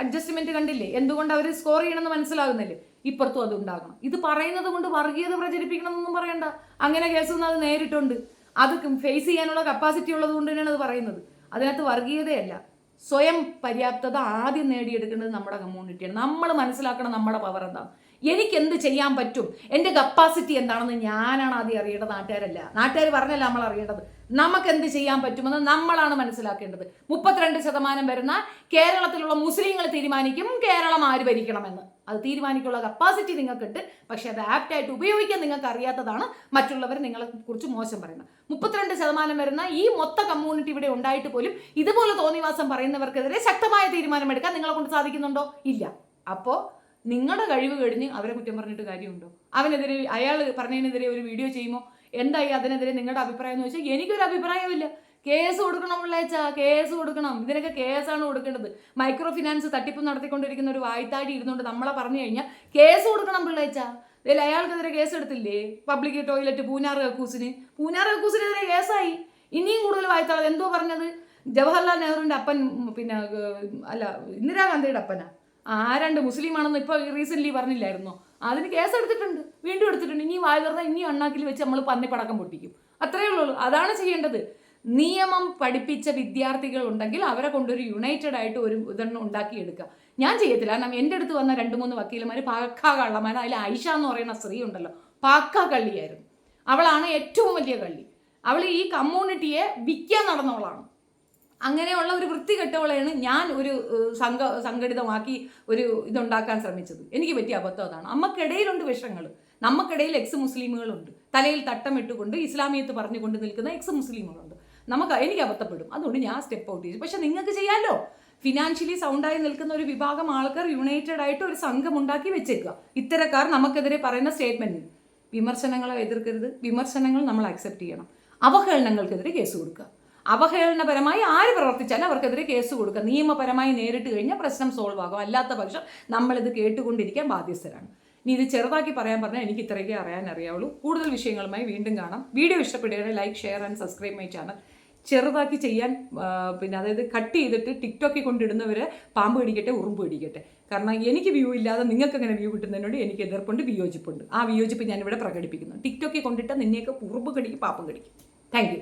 അഡ്ജസ്റ്റ്മെന്റ് കണ്ടില്ലേ? എന്തുകൊണ്ട് അവർ സ്കോർ ചെയ്യണമെന്ന് മനസ്സിലാകുന്നില്ലേ? ഇപ്പുറത്തും അത് ഉണ്ടാകണം. ഇത് പറയുന്നത് കൊണ്ട് വർഗീയത പ്രചരിപ്പിക്കണമെന്നൊന്നും പറയണ്ട. അങ്ങനെ കേസൊന്നും അത് നേരിട്ടുണ്ട്. അത് ഫേസ് ചെയ്യാനുള്ള കപ്പാസിറ്റി ഉള്ളത് കൊണ്ട് തന്നെയാണ് അത് പറയുന്നത്. അതിനകത്ത് വർഗീയതയല്ല, സ്വയം പര്യാപ്തത ആദ്യം നേടിയെടുക്കേണ്ടത് നമ്മുടെ കമ്മ്യൂണിറ്റിയാണ്. നമ്മൾ മനസ്സിലാക്കണം നമ്മുടെ പവർ എന്താണ്, എനിക്ക് എന്ത് ചെയ്യാൻ പറ്റും, എൻ്റെ കപ്പാസിറ്റി എന്താണെന്ന് ഞാനാണ് ആദ്യം അറിയേണ്ടത്, നാട്ടുകാരല്ല. നാട്ടുകാർ പറഞ്ഞല്ല നമ്മൾ അറിയേണ്ടത്. നമുക്ക് എന്ത് ചെയ്യാൻ പറ്റുമെന്ന് നമ്മളാണ് മനസ്സിലാക്കേണ്ടത്. 32% വരുന്ന കേരളത്തിലുള്ള മുസ്ലിങ്ങൾ തീരുമാനിക്കും കേരളം ആര് ഭരിക്കണമെന്ന്. അത് തീരുമാനിക്കാനുള്ള കപ്പാസിറ്റി നിങ്ങൾക്കുണ്ട്. പക്ഷെ അത് ആപ്റ്റായിട്ട് ഉപയോഗിക്കാൻ നിങ്ങൾക്ക് അറിയാത്തതാണ് മറ്റുള്ളവർ നിങ്ങളെ കുറിച്ച് മോശം പറയുന്നത്. 32% വരുന്ന ഈ മൊത്ത കമ്മ്യൂണിറ്റി ഇവിടെ ഉണ്ടായിട്ട് പോലും ഇതുപോലെ തോന്നിവാസം പറയുന്നവർക്കെതിരെ ശക്തമായ തീരുമാനമെടുക്കാൻ നിങ്ങളെ കൊണ്ട് സാധിക്കുന്നുണ്ടോ? ഇല്ല. അപ്പോൾ നിങ്ങളുടെ കഴിവ് കഴിഞ്ഞ് അവരെ കുറ്റം പറഞ്ഞിട്ട് കാര്യമുണ്ടോ? അവനെതിരെ അയാൾ പറഞ്ഞതിനെതിരെ ഒരു വീഡിയോ ചെയ്യുമ്പോൾ എന്തായി അതിനെതിരെ നിങ്ങളുടെ അഭിപ്രായം എന്ന് വെച്ചാൽ എനിക്കൊരു അഭിപ്രായമില്ല. കേസ് കൊടുക്കണം പിള്ളേച്ച, കേസ് കൊടുക്കണം. ഇതിനൊക്കെ കേസാണ് കൊടുക്കേണ്ടത്. മൈക്രോ ഫിനാൻസ് തട്ടിപ്പ് നടത്തിക്കൊണ്ടിരിക്കുന്ന ഒരു വായ്ത്താടി ഇരുന്നുകൊണ്ട് നമ്മളെ പറഞ്ഞു കഴിഞ്ഞാൽ കേസ് കൊടുക്കണം പിള്ളേച്ച. ഇതിൽ അയാൾക്കെതിരെ കേസ് എടുത്തില്ലേ? പബ്ലിക് ടോയ്ലറ്റ് പൂഞ്ഞാർ കക്കൂസിനെതിരെ കേസായി. ഇനിയും കൂടുതൽ വായ്ത്താളത് എന്തോ പറഞ്ഞത്? ജവഹർലാൽ നെഹ്റുവിൻ്റെ അപ്പൻ, പിന്നെ അല്ല ഇന്ദിരാഗാന്ധിയുടെ അപ്പനാ ആരാണ്ട് മുസ്ലിമാണെന്ന് ഇപ്പോൾ റീസെൻ്റ്ലി പറഞ്ഞില്ലായിരുന്നോ? അതിന് കേസ് എടുത്തിട്ടുണ്ട്, വീണ്ടും എടുത്തിട്ടുണ്ട്. ഇനി വായ തുറന്നാൽ ഇനി അണ്ണാക്കിൽ വെച്ച് നമ്മൾ പന്നിപ്പടക്കം പൊട്ടിക്കും. അത്രയേ ഉള്ളൂ. അതാണ് ചെയ്യേണ്ടത്. നിയമം പഠിപ്പിച്ച വിദ്യാർത്ഥികൾ ഉണ്ടെങ്കിൽ അവരെ കൊണ്ടൊരു യുണൈറ്റഡ് ആയിട്ട് ഒരു ഇതെണ്ണം ഉണ്ടാക്കിയെടുക്കുക. ഞാൻ ചെയ്യത്തില്ല. കാരണം എൻ്റെ അടുത്ത് വന്ന 2-3 വക്കീലന്മാർ പാക്കാ കള്ളന്മാർ. അതിൽ ഐഷ എന്ന് പറയുന്ന സ്ത്രീ ഉണ്ടല്ലോ, പാക്കാ കള്ളിയായിരുന്നു. അവളാണ് ഏറ്റവും വലിയ കള്ളി. അവൾ ഈ കമ്മ്യൂണിറ്റിയെ വിൽക്കാൻ നടന്നവളാണ്. അങ്ങനെയുള്ള ഒരു വൃത്തികെട്ടവളെയാണ് ഞാൻ ഒരു സംഘടിതമാക്കി ഒരു ഇതുണ്ടാക്കാൻ ശ്രമിച്ചത്. എനിക്ക് പറ്റിയ അബദ്ധം അതാണ്. നമുക്കിടയിലുണ്ട് വിഷങ്ങൾ, നമുക്കിടയിൽ എക്സ് മുസ്ലിമുകളുണ്ട്, തലയിൽ തട്ടമിട്ടുകൊണ്ട് ഇസ്ലാമിയത്ത് പറഞ്ഞുകൊണ്ട് നിൽക്കുന്ന എക്സ് മുസ്ലിമുകളുണ്ട്. എനിക്ക് അബദ്ധപ്പെടും, അതുകൊണ്ട് ഞാൻ സ്റ്റെപ്പ് ഔട്ട് ചെയ്തു. പക്ഷെ നിങ്ങൾക്ക് ചെയ്യാമല്ലോ. ഫിനാൻഷ്യലി സൗണ്ടായി നിൽക്കുന്ന ഒരു വിഭാഗം ആൾക്കാർ യുണൈറ്റഡ് ആയിട്ട് ഒരു സംഘം ഉണ്ടാക്കി വെച്ചേക്കുക. ഇത്തരക്കാർ നമുക്കെതിരെ പറയുന്ന സ്റ്റേറ്റ്മെന്റ്, വിമർശനങ്ങളെ എതിർക്കരുത്, വിമർശനങ്ങൾ നമ്മൾ അക്സെപ്റ്റ് ചെയ്യണം. അവഹേളനങ്ങൾക്കെതിരെ കേസ് കൊടുക്കുക. അവഹേളനപരമായി ആര് പ്രവർത്തിച്ചാലും അവർക്കെതിരെ കേസ് കൊടുക്കുക. നിയമപരമായി നേരിട്ട് കഴിഞ്ഞാൽ പ്രശ്നം സോൾവ് ആകും. അല്ലാത്ത പക്ഷം നമ്മളിത് കേട്ടുകൊണ്ടിരിക്കാൻ ബാധ്യസ്ഥരാണ്. ഇനി ഇത് ചെറുതാക്കി പറയാൻ പറഞ്ഞാൽ എനിക്ക് ഇത്രയൊക്കെ അറിയാവുള്ളൂ. കൂടുതൽ വിഷയങ്ങളുമായി വീണ്ടും കാണാം. വീഡിയോ ഇഷ്ടപ്പെടുകയാണെങ്കിൽ like, share and subscribe my channel. ചെറുതാക്കി ചെയ്യാൻ പിന്നെ അതായത് കട്ട് ചെയ്തിട്ട് ടിക്ടോക്കിൽ കൊണ്ടിടുന്നവരെ പാമ്പ് പിടിക്കട്ടെ, ഉറുമ്പ് പിടിക്കട്ടെ. കാരണം എനിക്ക് വ്യൂ ഇല്ലാതെ നിങ്ങൾക്ക് അങ്ങനെ വ്യൂ കിട്ടുന്നതിനോട് എനിക്ക് എതിർപ്പുണ്ട്, വിയോജിപ്പുണ്ട്. ആ വിയോജിപ്പ് ഞാനിവിടെ പ്രകടിപ്പിക്കുന്നു. ടിക്ടോക്കിൽ കൊണ്ടിട്ട് നിന്നെയൊക്കെ ഉറുമ്പ് കടിക്കും, പാമ്പ് കടിക്കും. Thank you.